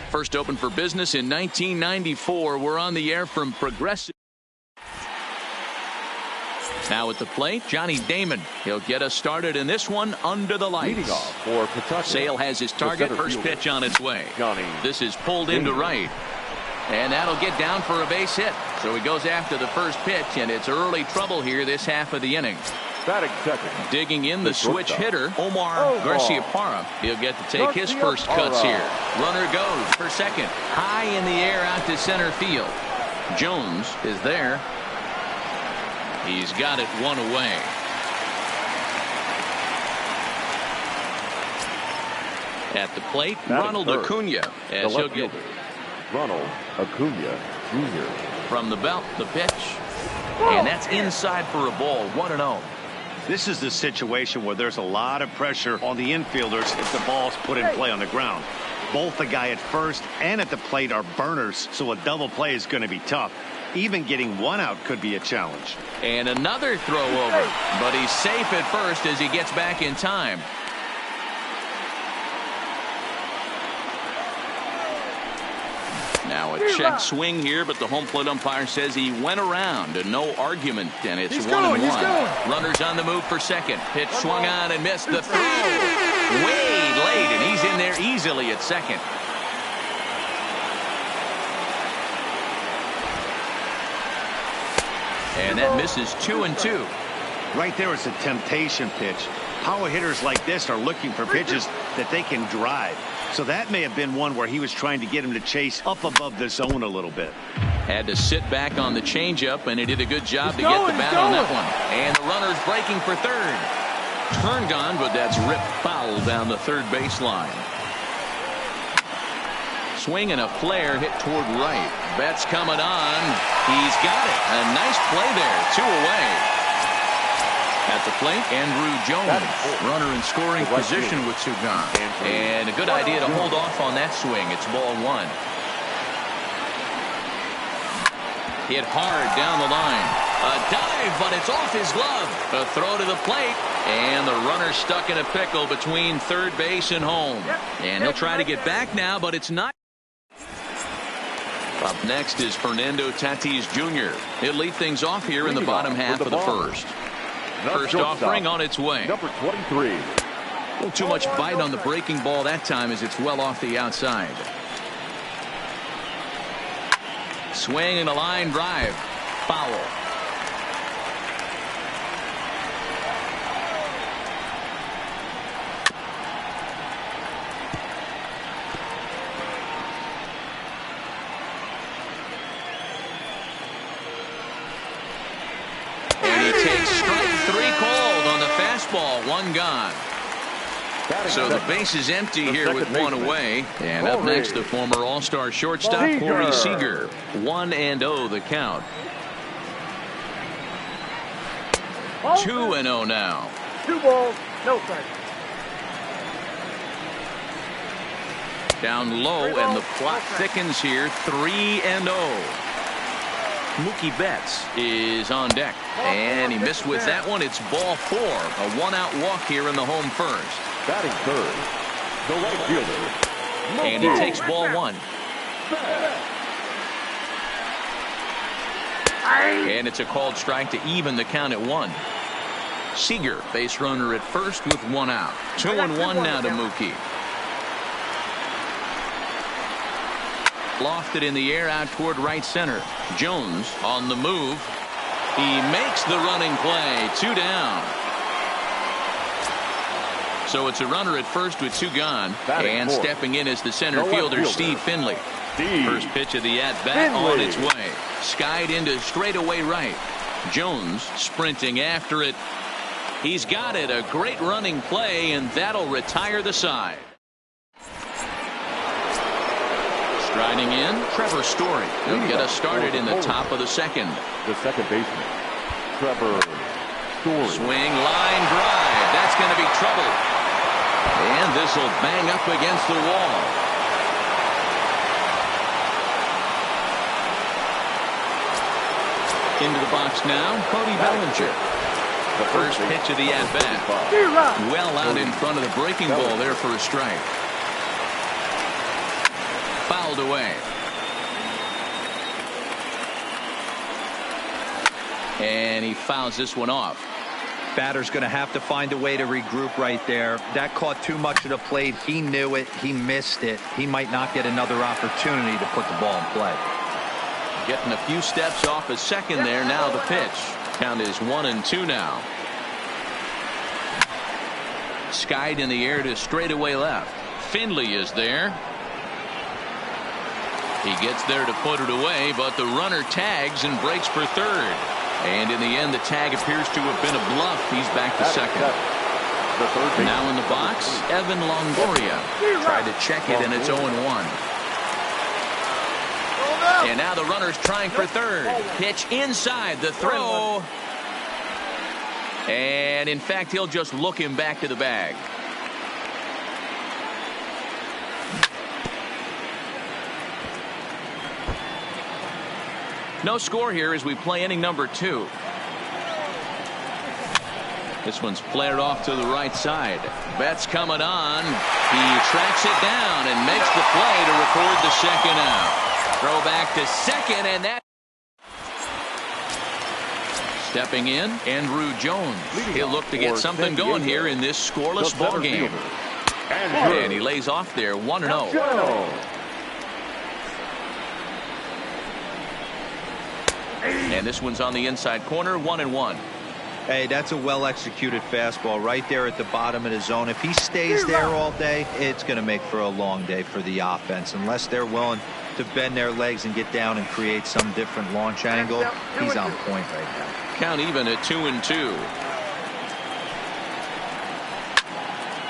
First open for business in 1994. We're on the air from Progressive. Now at the plate, Johnny Damon. He'll get us started in this one under the lights. Leading off for Pawtucket. Sale has his target. First pitch on its way. Johnny This is pulled into right. And that'll get down for a base hit. So he goes after the first pitch, and it's early trouble here this half of the inning. Batting second. Digging in the switch hitter, Omar Garcia-Parra. He'll get to take his first cuts here. Runner goes for second. High in the air out to center field. Jones is there. He's got it 1 away. At the plate, Ronald Acuna. As he'll get Ronald Acuna Jr. From the belt, the pitch. And that's inside for a ball. 1-0. This is the situation where there's a lot of pressure on the infielders if the ball's put in play on the ground. Both the guy at first and at the plate are burners, so a double play is going to be tough. Even getting 1 out could be a challenge. And another throw over, but he's safe at first as he gets back in time. Now a check swing here, but the home plate umpire says he went around and no argument, and it's 1-1. Runners on the move for second. Pitch swung on and missed. The throw way late, and he's in there easily at second. And that misses 2-2. Right there is a temptation pitch. Power hitters like this are looking for pitches that they can drive. So that may have been one where he was trying to get him to chase up above the zone a little bit. Had to sit back on the changeup, and he did a good job to get the bat on that one. And the runner's breaking for third. Turned on, but that's ripped foul down the third baseline. Swing and a flare hit toward right. Betts coming on. He's got it. A nice play there. 2 away. At the plate, Andrew Jones. Runner in scoring position with 2 gone. And a good idea to hold off on that swing. It's ball 1. Hit hard down the line. A dive, but it's off his glove. A throw to the plate. And the runner stuck in a pickle between third base and home. And he'll try to get back now, but it's not. Up next is Fernando Tatis Jr. He'll lead things off here in the bottom half of the first. First offering on its way. Number 23. A little too much bite on the breaking ball that time as it's well off the outside. Swing and a line drive. Foul. Ball 1 gone. So the base is empty here with 1 away. And up next, the former All-Star shortstop Corey Seager. 1-0 the count. 2-0 now. 2 balls, no strikes. Down low, and the plot thickens here. 3-0. Mookie Betts is on deck, and he missed with that one. It's ball 4. A 1-out walk here in the home first. Batting third, the right fielder. And he takes ball 1. And it's a called strike to even the count at 1. Seager, base runner at first with 1 out. 2-1 now to Mookie. Lofted in the air out toward right center. Jones on the move. He makes the running play. 2 down. So it's a runner at first with 2 gone. And stepping in is the center fielder, Steve Finley. First pitch of the at-bat on its way. Skied into straightaway right. Jones sprinting after it. He's got it. A great running play, and that'll retire the side. Striding in, Trevor Story. He'll get us started in the top of the second. The second baseman, Trevor Story. Swing, line drive. That's going to be trouble. And this will bang up against the wall. Into the box now, Cody Bellinger. The first pitch of the at-bat. Well out in front of the breaking ball there for a strike. Fouled away. And he fouls this one off. Batter's going to have to find a way to regroup right there. That caught too much of the plate. He knew it. He missed it. He might not get another opportunity to put the ball in play. Getting a few steps off a second there. Now the pitch. Count is 1-2 now. Skied in the air to straightaway left. Finley is there. He gets there to put it away, but the runner tags and breaks for third. And in the end, the tag appears to have been a bluff. He's back to second. Now in the box, Evan Longoria. Tried to check it, and it's 0-1. And now the runner's trying for third. Pitch inside the throw. And in fact, he'll just look him back to the bag. No score here as we play inning number 2. This one's flared off to the right side. Betts coming on. He tracks it down and makes the play to record the second out. Throw back to second, and that. Stepping in, Andrew Jones. He'll look to get something going here in this scoreless ball game. And he lays off there 1-0. And this one's on the inside corner, 1-1. Hey, that's a well-executed fastball right there at the bottom of the zone. If he stays there all day, it's going to make for a long day for the offense. Unless they're willing to bend their legs and get down and create some different launch angle, he's on point right now. Count even at 2-2.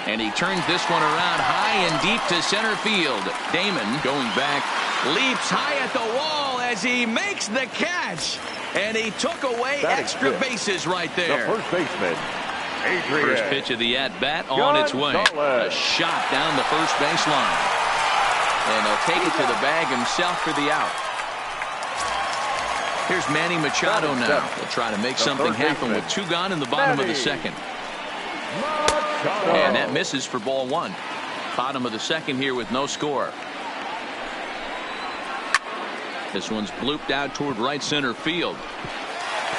And he turns this one around high and deep to center field. Damon going back, leaps high at the wall as he makes the catch. And he took away extra bases right there. The first baseman, Adrian. First pitch of the at-bat on its way. A shot down the first baseline. And he'll take it to the bag himself for the out. Here's Manny Machado now. He'll try to make something happen with 2 gone in the bottom of the second. And that misses for ball 1. Bottom of the second here with no score. This one's blooped out toward right center field.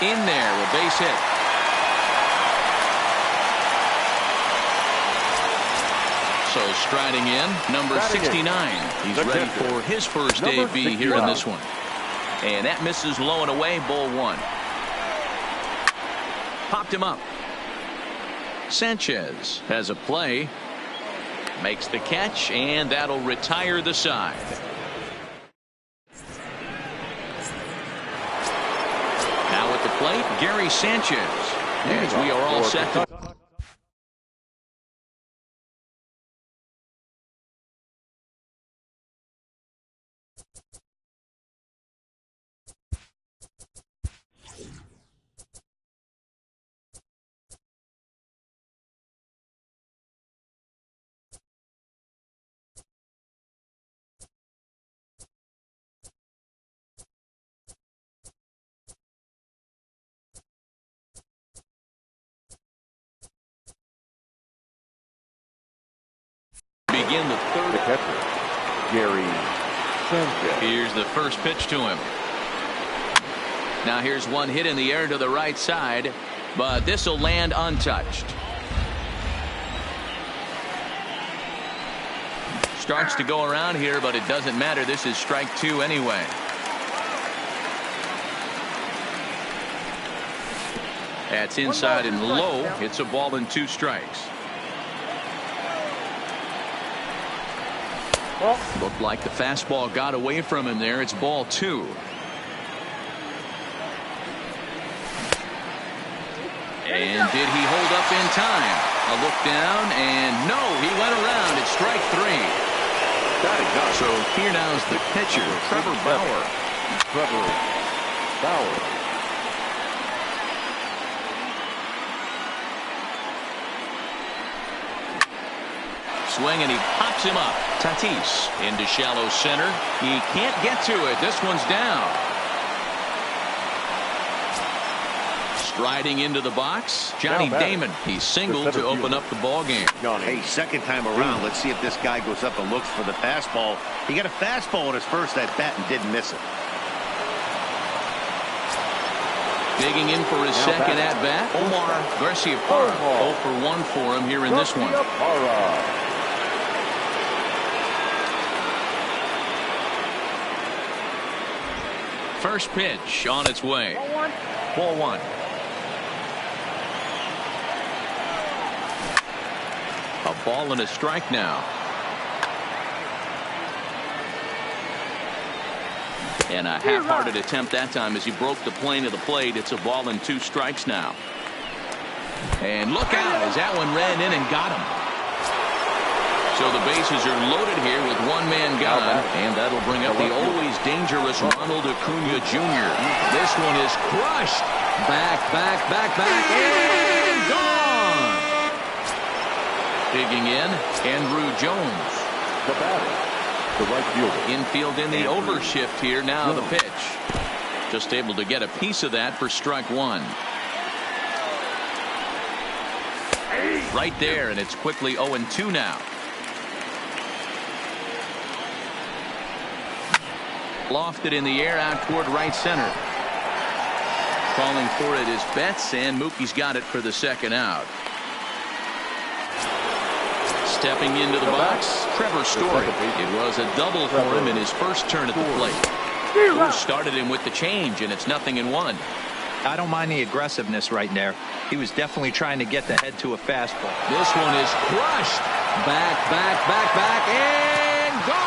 In there, a base hit. So striding in, number 69. He's ready for his first debut here in this one. And that misses low and away, ball 1. Popped him up. Sanchez has a play, makes the catch, and that'll retire the side. Now at the plate, Gary Sanchez, as we are all set to begin the third. The catcher, Gary Sanchez. Here's the first pitch to him. Now here's one hit in the air to the right side, but this will land untouched. Starts to go around here, but it doesn't matter. This is strike 2 anyway. That's inside and low. It's a ball and 2 strikes. Looked like the fastball got away from him there. It's ball 2. And did he hold up in time? A look down, and no, he went around. It's strike 3. So here now's the pitcher, Trevor Bauer. Swing, and he pops him up. Tatis into shallow center. He can't get to it. This one's down. Striding into the box, Johnny Damon. He singled to open up the ball game. Hey, second time around, let's see if this guy goes up and looks for the fastball. He got a fastball at his first at bat and didn't miss it. Digging in for his second at bat, Omar Garciaparra. 0 for 1 for him here in this one. First pitch on its way. Ball 1. A ball and a strike now. And a half-hearted attempt that time as he broke the plane of the plate. It's a ball and 2 strikes now. And look out as that one ran in and got him. So the bases are loaded here with 1 man gone, and that'll bring up the always dangerous Ronald Acuna Jr. This one is crushed. Back, and gone. Digging in, Andrew Jones. The batter, the right fielder. Infield in the overshift here. Now the pitch. Just able to get a piece of that for strike 1. Right there, and it's quickly 0-2 now. Lofted in the air out toward right center. Calling for it is Betts, and Mookie's got it for the second out. Stepping into the box, Trevor Story. It was a double for him in his first turn at the plate. Who started him with the change, and it's 0-1. I don't mind the aggressiveness right there. He was definitely trying to get the head to a fastball. This one is crushed. Back, and gone.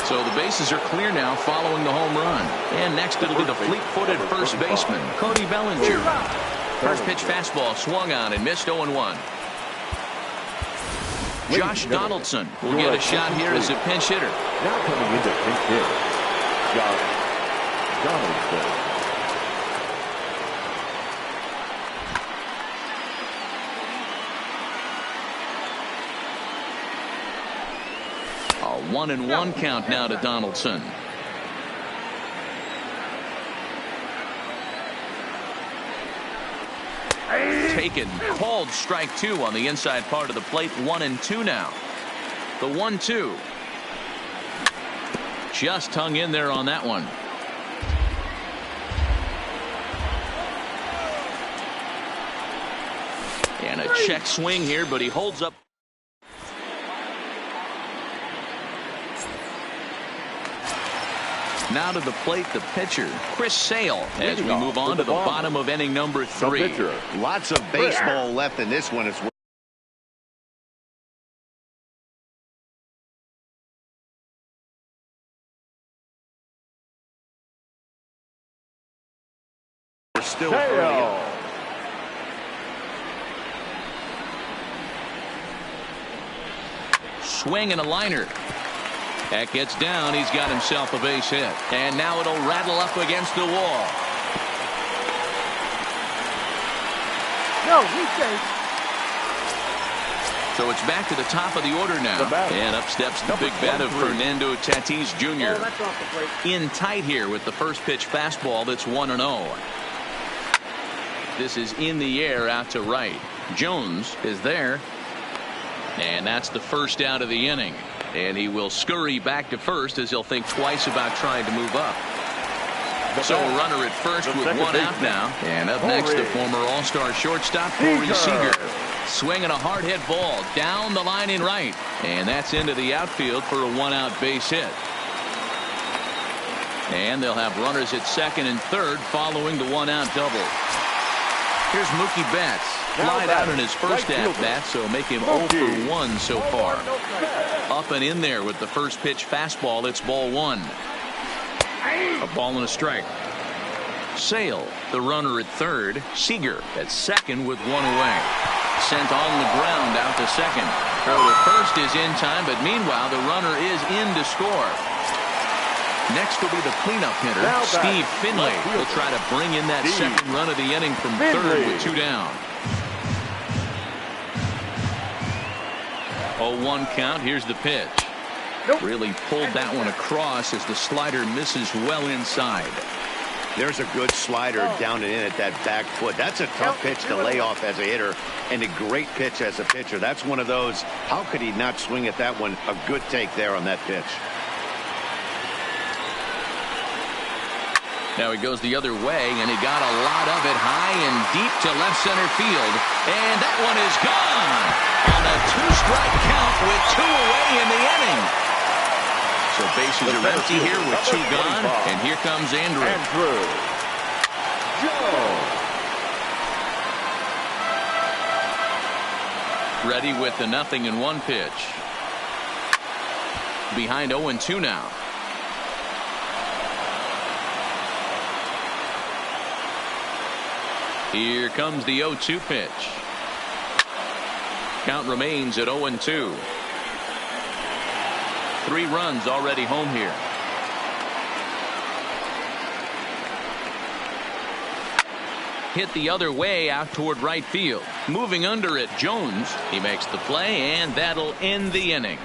So the bases are clear now following the home run. And next it'll be the fleet-footed first baseman, Cody Bellinger. First pitch fastball swung on and missed 0-1. Josh Donaldson will get a shot here as a pinch hitter. Now coming into pinch hit, Josh Donaldson. A 1-1 count now to Donaldson. Taken, called strike 2 on the inside part of the plate. 1-2 now. The 1-2. Just hung in there on that one. And a check swing here, but he holds up. Now to the plate, the pitcher, Chris Sale, as we move on to the bottom of inning number 3. Lots of baseball left in this one as well. We're still early. Swing and a liner. That gets down. He's got himself a base hit. And now it'll rattle up against the wall. No, he's safe. So it's back to the top of the order now. And up steps the big bat of Fernando Tatis Jr. Oh, that's off the plate. In tight here with the first pitch fastball that's 1-0. This is in the air out to right. Jones is there. And that's the first out of the inning. And he will scurry back to first as he'll think twice about trying to move up. So a runner at first with 1 out now. And up next, the former All-Star shortstop, Corey Seager. Swinging a hard hit ball down the line in right. And that's into the outfield for a 1-out base hit. And they'll have runners at second and third following the 1-out double. Here's Mookie Betts. Flied out in his first at-bat, so make him 0 for 1 so far. Up and in there with the first pitch fastball. It's ball 1. A ball and a strike. Sale, the runner at third. Seager at second with 1 away. Sent on the ground out to second. Throw to first is in time, but meanwhile the runner is in to score. Next will be the cleanup hitter, Steve Finley. Will try to bring in that second run of the inning from third with 2 down. 0-1 count. Here's the pitch. Really pulled that one across as the slider misses well inside. There's a good slider down and in at that back foot. That's a tough pitch to lay off as a hitter, and a great pitch as a pitcher. That's one of those, how could he not swing at that one? A good take there on that pitch. Now he goes the other way, and he got a lot of it high and deep to left center field. And that one is gone on a 2-strike count with 2 away in the inning. So bases are empty here with 2 gone, and here comes Andrew. Ready with the 0-1 pitch. Behind 0-2 now. Here comes the 0-2 pitch. Count remains at 0-2. 3 runs already home here. Hit the other way out toward right field. Moving under it, Jones. He makes the play, and that'll end the inning.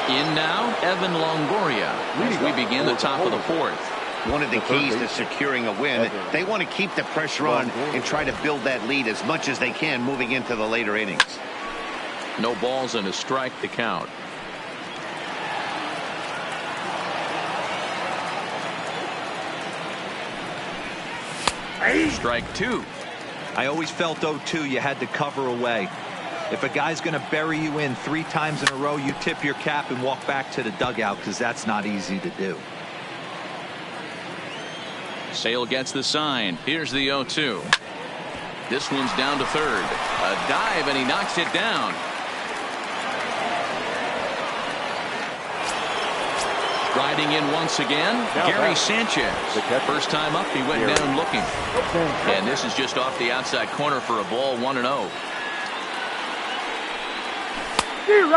In now, Evan Longoria as we begin the top of the 4th. One of the keys to securing a win, they want to keep the pressure on and try to build that lead as much as they can moving into the later innings. No balls and a strike to count. Strike 2. I always felt 0-2 you had to cover away. If a guy's going to bury you in 3 times in a row, you tip your cap and walk back to the dugout, because that's not easy to do. Sale gets the sign. Here's the 0-2. This one's down to third. A dive, and he knocks it down. Riding in once again, Gary Sanchez. First time up, he went down looking. And this is just off the outside corner for a ball, 1-0.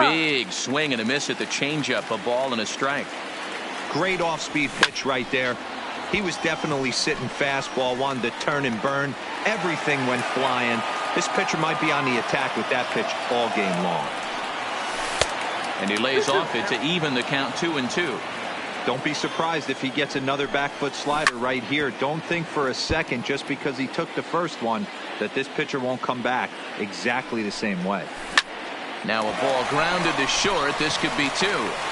Big swing and a miss at the changeup, a ball and a strike. Great off-speed pitch right there. He was definitely sitting fastball, wanted to turn and burn. Everything went flying. This pitcher might be on the attack with that pitch all game long. And he lays off it to even the count 2-2. Don't be surprised if he gets another back foot slider right here. Don't think for a second, just because he took the first one, that this pitcher won't come back exactly the same way. Now a ball grounded to short. This could be 2.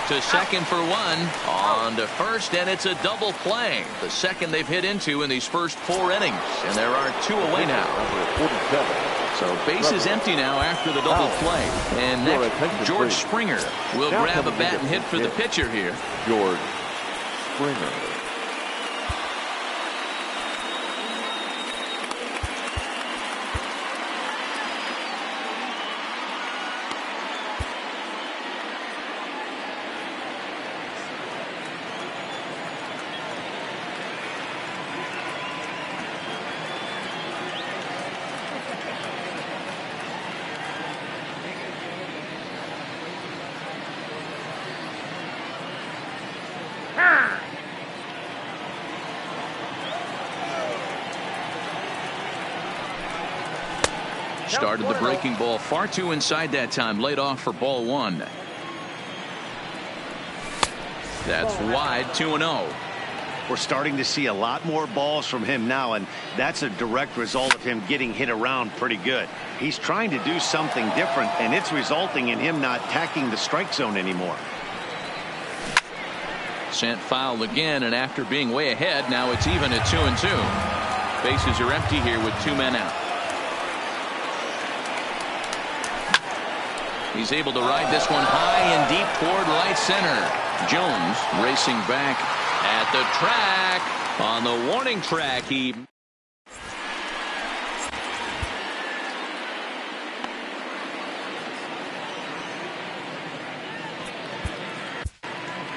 To second for 1. On to first, and it's a double play. The second they've hit into in these first 4 innings. And there are 2 away now. So base is empty now after the double play. And next, George Springer will grab a bat and hit for the pitcher here. George Springer. Started the breaking ball far too inside that time. Laid off for ball 1. That's wide, 2-0. We're starting to see a lot more balls from him now, and that's a direct result of him getting hit around pretty good. He's trying to do something different, and it's resulting in him not attacking the strike zone anymore. Sent foul again, and after being way ahead, now it's even at 2-2. Bases are empty here with 2 men out. He's able to ride this one high and deep toward right center. Jones racing back at the track. On the warning track, he...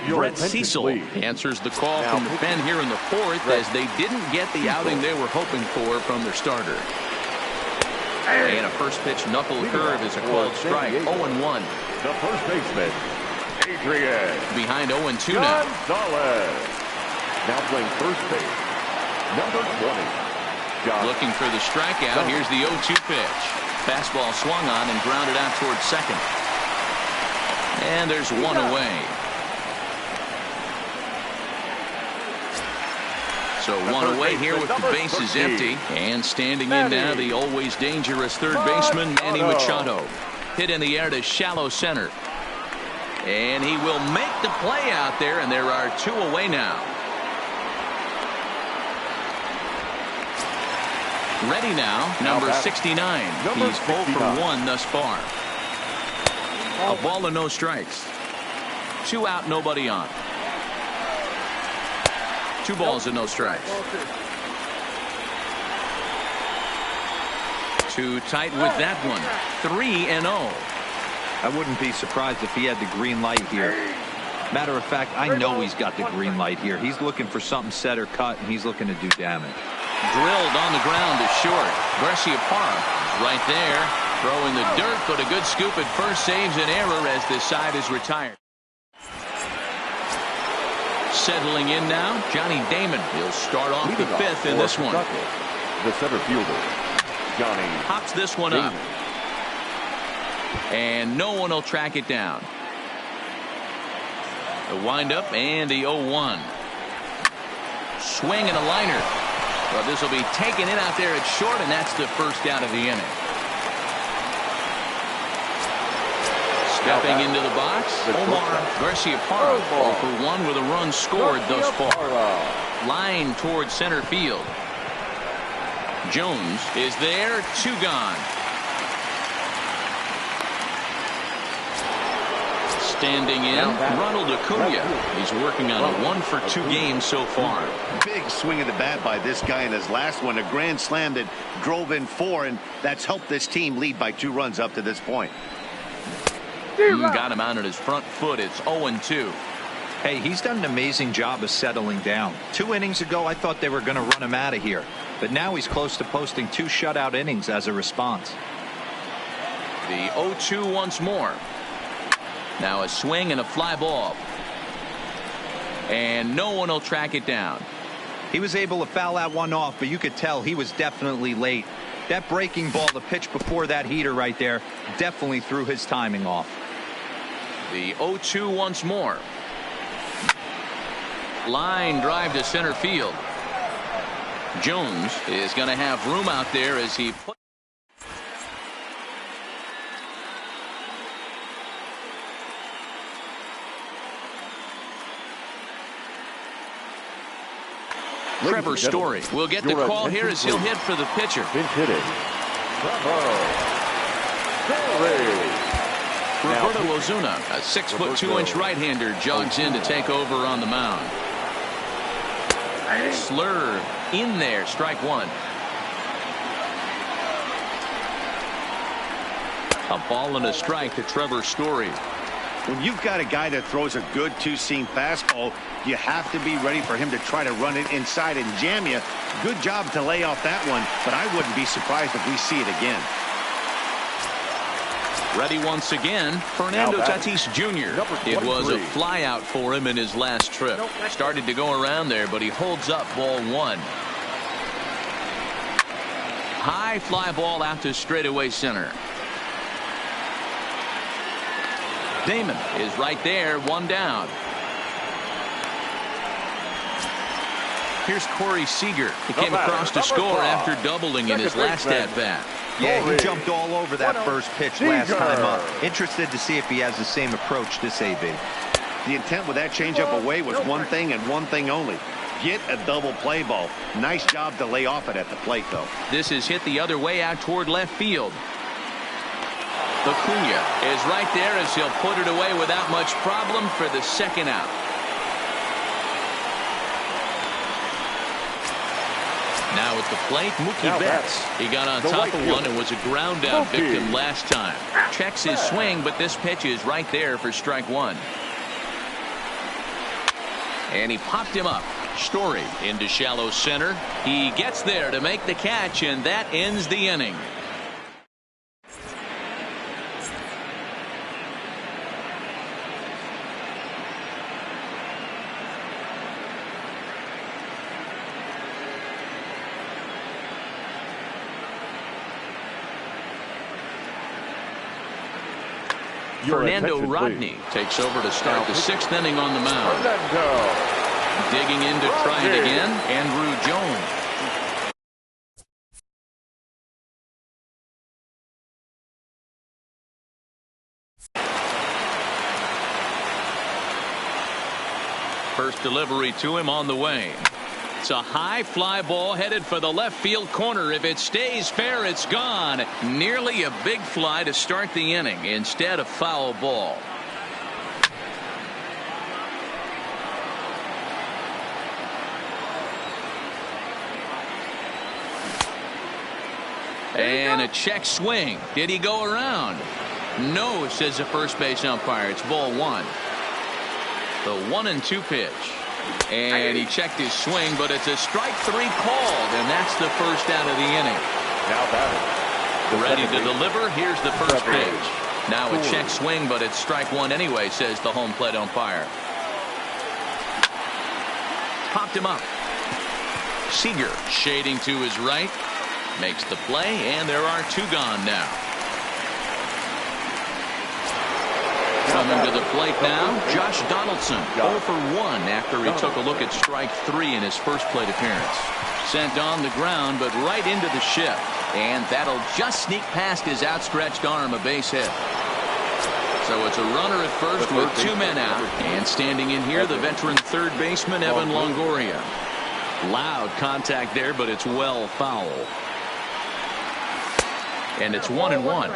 Brett Cecil answers the call from the pen here in the 4th as they didn't get the outing they were hoping for from their starter. And a first pitch knuckle curve is a called strike. 0-1. The first baseman, Adrian. Behind 0-2 now. Now playing first base, number 20. Looking for the strikeout. Here's the 0-2 pitch. Fastball swung on and grounded out towards second. And there's 1 away. So 1 away here with the bases empty. And standing in now, the always dangerous third baseman, Manny Machado. Hit in the air to shallow center. And he will make the play out there, and there are 2 away now. Ready now, number 69. He's 0 for 1 thus far. A ball and no strikes. 2 out, nobody on. 2 balls and no strikes. Too tight with that one. 3-0. I wouldn't be surprised if he had the green light here. Matter of fact, I know he's got the green light here. He's looking for something set or cut, and he's looking to do damage. Drilled on the ground to short. Garciaparra right there. Throwing the dirt, but a good scoop at first saves an error as this side is retired. Settling in now, Johnny Damon. He'll start off the 5th in this one. The center fielder, Johnny. Hops this one up. And no one will track it down. The windup and the 0-1. Swing and a liner. Well, this will be taken in out there at short, and that's the first out of the inning. Stepping into the box, Omar Garciaparra, 0 for 1 with a run scored thus far. Line towards center field. Jones is there, 2 gone. Standing in, Ronald Acuna. He's working on a 1 for 2 game so far. Big swing of the bat by this guy in his last one. A grand slam that drove in 4, and that's helped this team lead by 2 runs up to this point. Got him out on his front foot. It's 0-2. Hey, he's done an amazing job of settling down. 2 innings ago, I thought they were going to run him out of here. But now he's close to posting 2 shutout innings as a response. The 0-2 once more. Now a swing and a fly ball. And no one will track it down. He was able to foul that one off, but you could tell he was definitely late. That breaking ball, the pitch before that heater right there, definitely threw his timing off. The 0-2 once more. Line drive to center field. Jones is going to have room out there as he put. Trevor Story will get the call here as he'll hit for the pitcher. Pinch hitting. Roberto Ozuna, a 6'2" right-hander, jogs in to take over on the mound. Slurve in there, strike one. A ball and a strike to Trevor Story. When you've got a guy that throws a good two-seam fastball, you have to be ready for him to try to run it inside and jam you. Good job to lay off that one, but I wouldn't be surprised if we see it again. Ready once again, Fernando Tatis Jr. It was a fly out for him in his last trip. Started to go around there, but he holds up ball one. High fly ball out to straightaway center. Damon is right there, one down. Here's Corey Seager. He came across to score after doubling in his last at-bat. Yeah, he jumped all over that first pitch last time up. Interested to see if he has the same approach this AB. The intent with that changeup away was one thing and one thing only. Get a double play ball. Nice job to lay off it at the plate, though. This is hit the other way out toward left field. Acuna is right there as he'll put it away without much problem for the second out. Now at the plate, Mookie Betts. He got on top of one and was a ground out victim last time. Checks his swing, but this pitch is right there for strike one. And he popped him up. Story into shallow center. He gets there to make the catch, and that ends the inning. Fernando Rodney takes over to start the 6th inning on the mound. Digging in to try it again, Andrew Jones. First delivery to him on the way. It's a high fly ball headed for the left field corner. If it stays fair, it's gone. Nearly a big fly to start the inning. Instead, a foul ball. And a check swing. Did he go around? No, says the first base umpire. It's ball one. The 1-2 pitch. And he checked his swing, but it's a strike three called, and that's the first out of the inning. Now batting. Ready to deliver. Here's the first pitch. Now a check swing, but it's strike one anyway, says the home plate umpire. Popped him up. Seager shading to his right. Makes the play, and there are two gone now. Coming to the plate now, Josh Donaldson, 0 for 1 after he took a look at strike three in his first plate appearance. Sent on the ground, but right into the shift. And that'll just sneak past his outstretched arm, a base hit. So it's a runner at first with 2 men out. And standing in here, the veteran third baseman, Evan Longoria. Loud contact there, but it's well foul. And it's 1-1.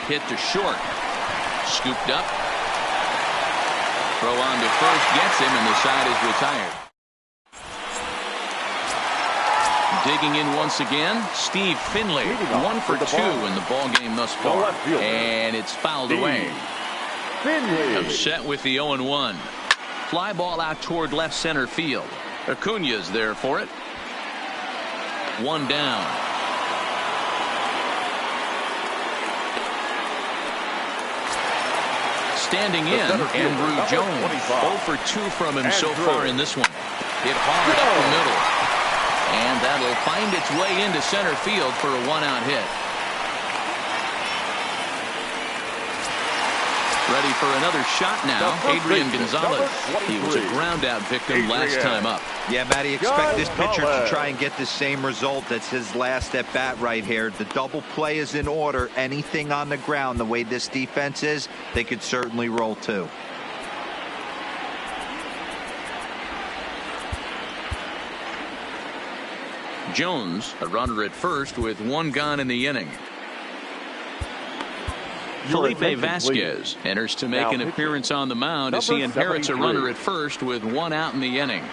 Hit to short. Scooped up. Throw on to first gets him, and the side is retired. Digging in once again, Steve Finley. 1 for 2 in the ball game thus far. And it's fouled away. Upset with the 0-1. Fly ball out toward left center field. Acuna's there for it. 1 down. Standing in, Andrew Jones. 0 for 2 from him so far in this one. Hit hard up the middle. And that'll find its way into center field for a 1-out hit. Ready for another shot now, Adrian Gonzalez. He was a ground-out victim last time up. Yeah, Matty, expect this pitcher to try and get the same result. That's his last at-bat right here. The double play is in order. Anything on the ground, the way this defense is, they could certainly roll too. Jones, a runner at first with 1 gone in the inning. Felipe Vasquez enters to make an appearance on the mound as he inherits a runner at first with 1 out in the inning.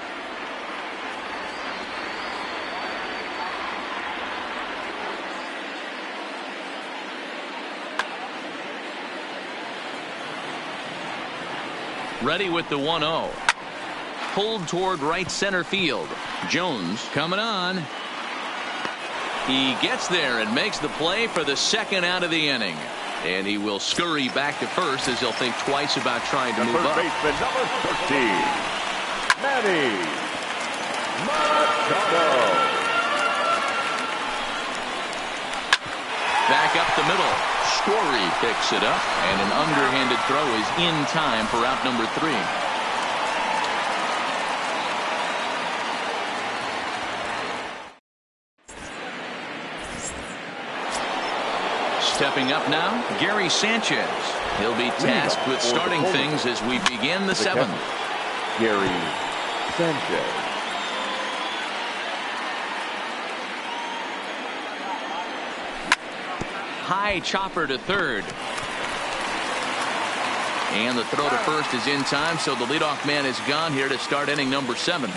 Ready with the 1-0. Pulled toward right center field. Jones coming on. He gets there and makes the play for the 2nd out of the inning. And he will scurry back to first as he'll think twice about trying to move up. Baseman, number 13, Manny Machado. Back up the middle. Story picks it up, and an underhanded throw is in time for out number 3. Stepping up now, Gary Sanchez. He'll be tasked with starting things as we begin the 7th. Gary Sanchez. High chopper to third. And the throw to first is in time, so the leadoff man is gone here to start inning number 7.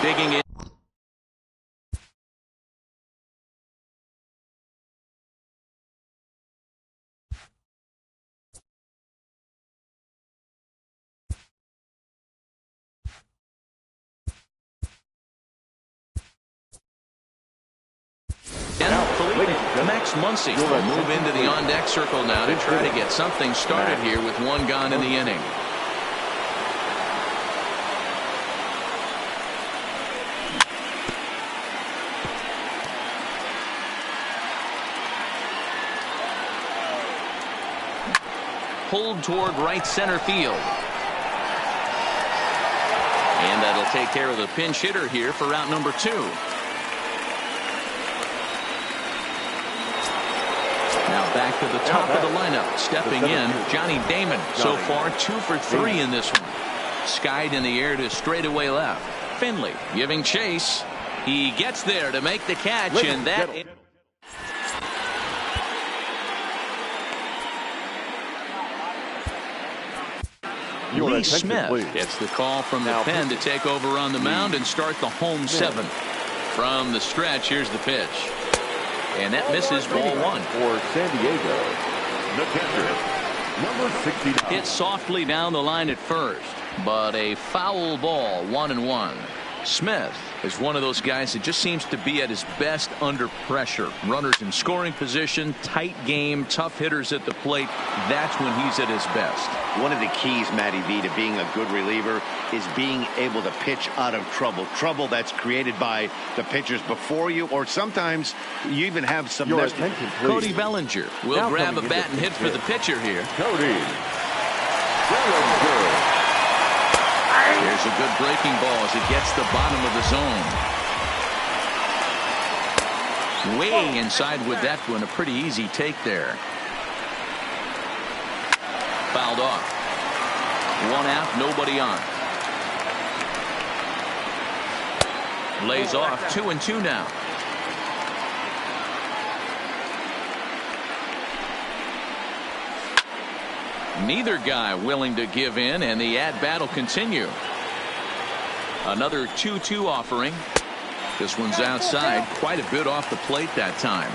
Digging in. Max Muncy will move into the on-deck circle now to try to get something started here with 1 gone in the inning. Pulled toward right center field. And that'll take care of the pinch hitter here for out number 2. Now back to the top of the lineup. Stepping in, Johnny Damon. So far 2 for 3 in this one. Skied in the air to straightaway left. Finley giving chase. He gets there to make the catch, and that... Lee Smith gets the call from the pen to take over on the mound and start the home 7th. From the stretch, here's the pitch. And that misses ball 1. For San Diego, the catcher, number 69. Hit softly down the line at first, but a foul ball, 1-1. Smith is one of those guys that just seems to be at his best under pressure. Runners in scoring position, tight game, tough hitters at the plate. That's when he's at his best. One of the keys, Matty V, to being a good reliever is being able to pitch out of trouble. Trouble that's created by the pitchers before you, or sometimes you even have some... Cody Bellinger will now grab a bat and hit for the pitcher here. Cody Bellinger. There's a good breaking ball as it gets the bottom of the zone. Way inside with that one. A pretty easy take there. Fouled off. 1 out, nobody on. Lays off. 2-2 now. Neither guy willing to give in, and the at-bat will continue. Another 2-2 offering. This one's outside, quite a bit off the plate that time.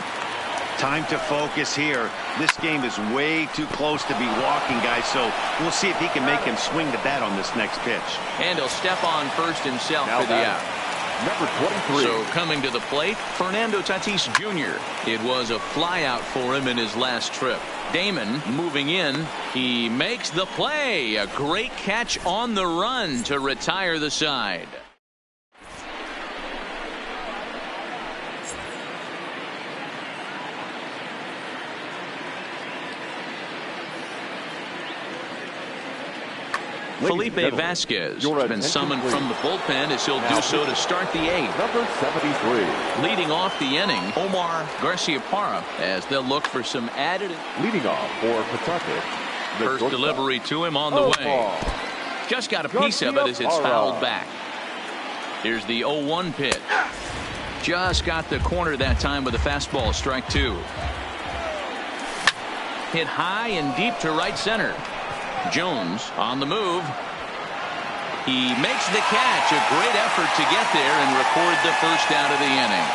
Time to focus here. This game is way too close to be walking, guys, so we'll see if he can make him swing the bat on this next pitch. And he'll step on first himself Now for the out. Number 23. So coming to the plate, Fernando Tatis Jr. It was a flyout for him in his last trip. Damon moving in. He makes the play. A great catch on the run to retire the side. Felipe Vasquez has been summoned from the bullpen as he'll do so to start the eighth. Number 73. Leading off the inning, Omar Garciaparra, as they'll look for some added. Leading off for Pawtucket. First delivery to him on the way. Just got a piece of it as it's fouled back. Here's the 0-1 pitch. Just got the corner that time with a fastball, strike two. Hit high and deep to right center. Jones on the move. He makes the catch. A great effort to get there and record the first out of the inning.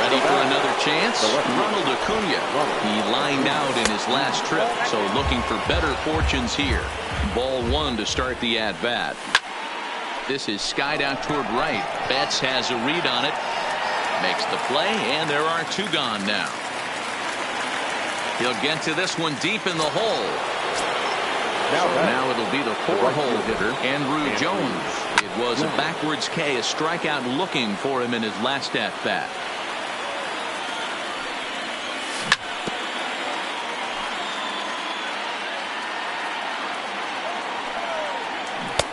Ready for another chance? Ronald Acuna. He lined out in his last trip, so looking for better fortunes here. Ball one to start the at-bat. This is skied out toward right. Betts has a read on it. Makes the play, and there are two gone now. He'll get to this one deep in the hole. Now it'll be the four-hole hitter, Andrew Jones. It was a backwards K, a strikeout looking for him in his last at-bat.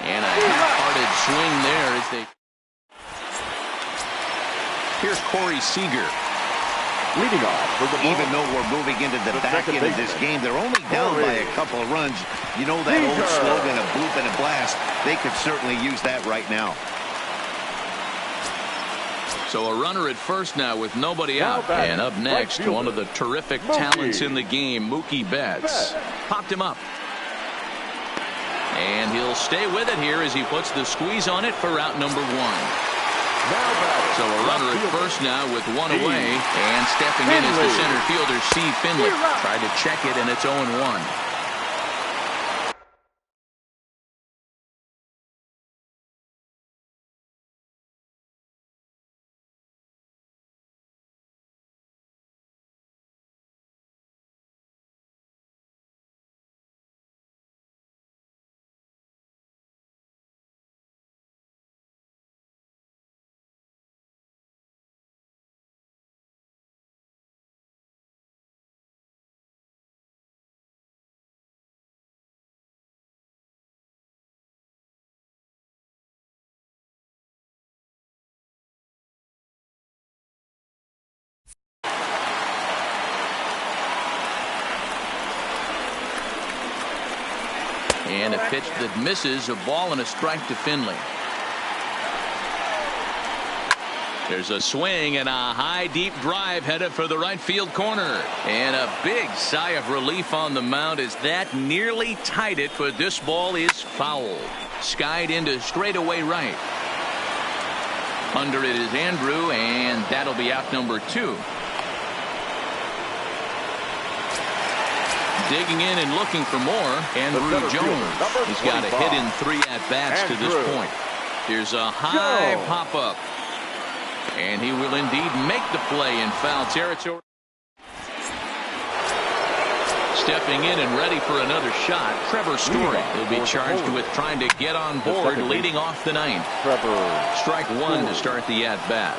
And a half-hearted swing there as they. Here's Corey Seager. Leading off for the Even though we're moving into the back end of this game, they're only down by a couple of runs. You know that old slogan, a bloop and a blast. They could certainly use that right now. So a runner at first now with nobody out. And up next, one of the terrific talents in the game, Mookie Betts. Popped him up. And he'll stay with it here as he puts the squeeze on it for out number one. So a runner at first now with one away, and stepping in is the center fielder, C. Finley. Tried to check it, and it's 0-1. And a pitch that misses, a ball and a strike to Finley. There's a swing and a high deep drive headed for the right field corner. And a big sigh of relief on the mound as that nearly tied it, but this ball is foul. Skied into straightaway right. Under it is Andrew, and that'll be out number two. Digging in and looking for more, Andrew Jones. He's got a hit in 3 at-bats to this point. Here's a high pop-up. And he will indeed make the play in foul territory. Stepping in and ready for another shot, Trevor Story. He'll be charged with trying to get on board leading off the ninth. Strike one to start the at-bat.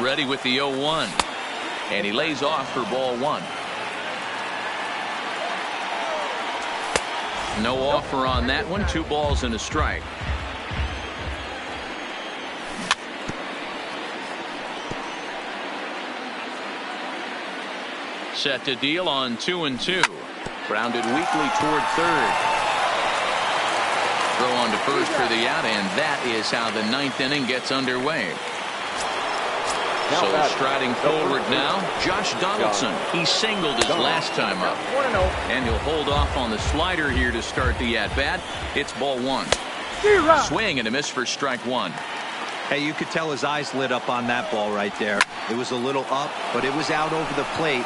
Ready with the 0-1. And he lays off for ball one. No offer on that one. 2 balls and a strike. Set to deal on 2-2. Grounded weakly toward third. Throw on to first for the out, and that is how the 9th inning gets underway. So striding forward now, Josh Donaldson. He singled his last time up. And he'll hold off on the slider here to start the at-bat. It's ball one. Swing and a miss for strike one. Hey, you could tell his eyes lit up on that ball right there. It was a little up, but it was out over the plate.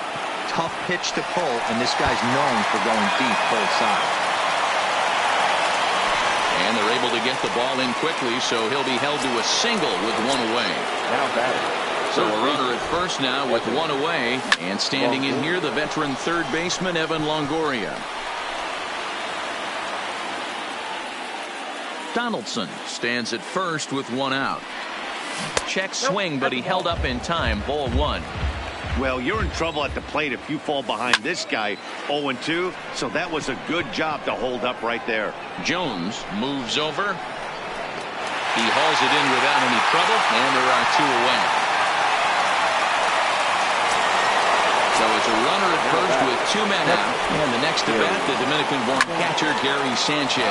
Tough pitch to pull, and this guy's known for going deep full side. And they're able to get the ball in quickly, so he'll be held to a single with one away. Now batting. So a runner at first now with one away. And standing in here, the veteran third baseman, Evan Longoria. Donaldson stands at first with one out. Check swing, but he held up in time. Ball one. Well, you're in trouble at the plate if you fall behind this guy 0-2. So that was a good job to hold up right there. Jones moves over. He hauls it in without any trouble, and there are two away. So it's a runner at first with two men out. And the next to bat, the Dominican-born catcher, Gary Sanchez.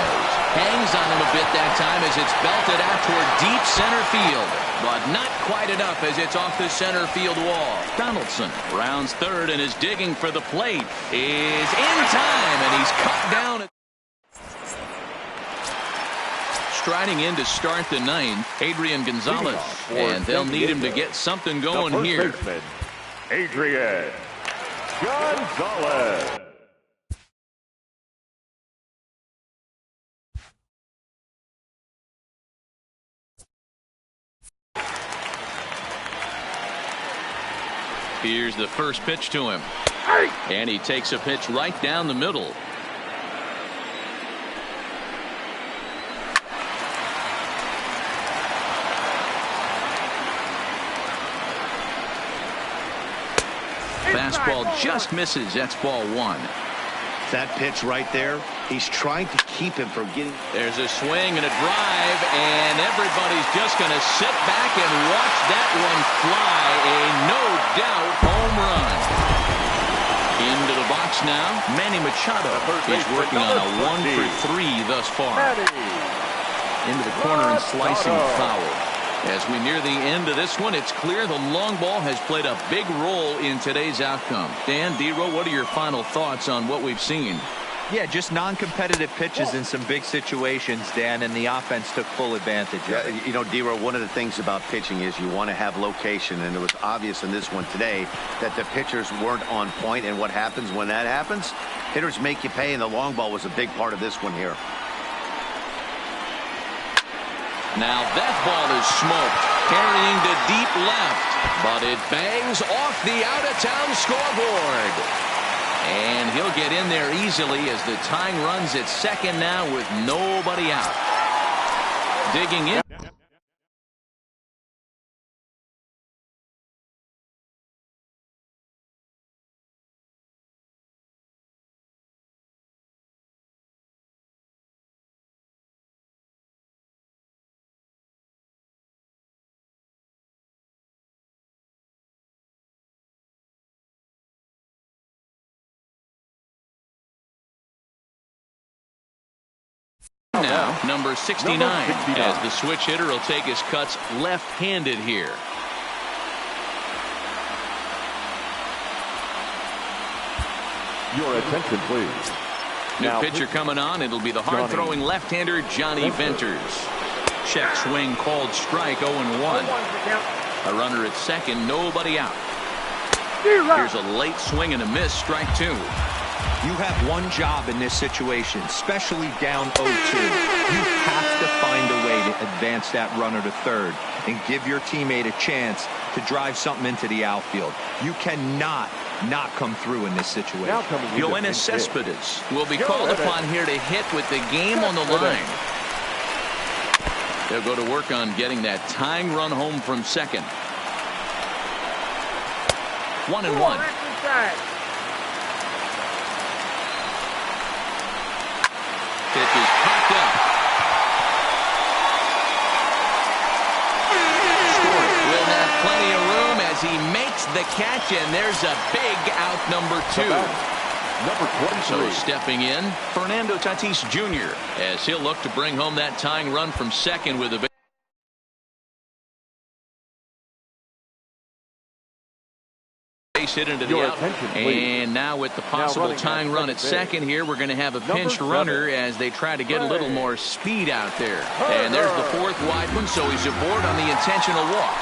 Hangs on him a bit that time as it's belted out toward deep center field. But not quite enough as it's off the center field wall. Donaldson rounds third and is digging for the plate. Is in time, and he's cut down. Striding in to start the ninth, Adrian Gonzalez. And they'll need him to get something going here. Adrian Gonzalez. Here's the first pitch to him. And he takes a pitch right down the middle. Fastball just misses. That's ball one. That pitch right there, he's trying to keep him from getting. There's a swing and a drive, and everybody's just going to sit back and watch that one fly. A no-doubt home run. Into the box now, Manny Machado is working on a 1-for-3 thus far. Into the corner and slicing foul. As we near the end of this one, it's clear the long ball has played a big role in today's outcome. Dan, D-Row, what are your final thoughts on what we've seen? Yeah, just non-competitive pitches in some big situations, Dan, and the offense took full advantage of it. You know, D-Row, one of the things about pitching is you want to have location, and it was obvious in this one today that the pitchers weren't on point, and what happens when that happens? Hitters make you pay, and the long ball was a big part of this one here. Now that ball is smoked, carrying to deep left, but it bangs off the out-of-town scoreboard. And he'll get in there easily as the tying run's at second now with nobody out. Digging in. Now, number 69, as the switch hitter will take his cuts left-handed here. Your attention, please. New pitcher coming on. It'll be the hard-throwing left-hander, Johnny Venters. Check swing called strike, 0-1. A runner at second, nobody out. Here's a late swing and a miss, strike two. You have one job in this situation, especially down 0-2. You have to find a way to advance that runner to third and give your teammate a chance to drive something into the outfield. You cannot not come through in this situation. Yoenis Cespedes will be called upon here to hit with the game on the line. They'll go to work on getting that tying run home from second. 1-1. Pitch is popped up. Will have plenty of room as he makes the catch, and there's a big out, number 2. Number 23. So stepping in, Fernando Tatis Jr. as he'll look to bring home that tying run from second with a base hit into the Your outfield. attention, please. And now with the possible running tying at run at second here, we're going to have a pinch Number runner 7. as they try to get a little more speed out there. And there's the fourth wide one, so he's aboard on the intentional walk.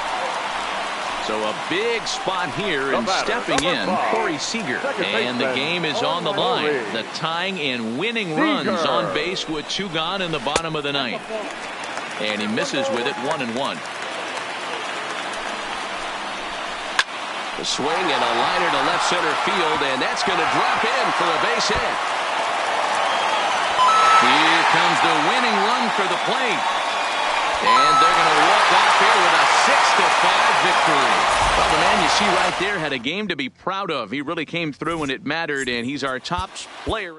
So a big spot here, and stepping in, Corey Seager. And the game is on the line. The tying and winning runs on base with 2 gone in the bottom of the 9th. And he misses with it, 1-1. The swing and a liner to left center field, and that's going to drop in for a base hit. Here comes the winning run for the plate. And they're going to walk off here with a 6-5 victory. Well, the man you see right there had a game to be proud of. He really came through when it mattered, and he's our top player.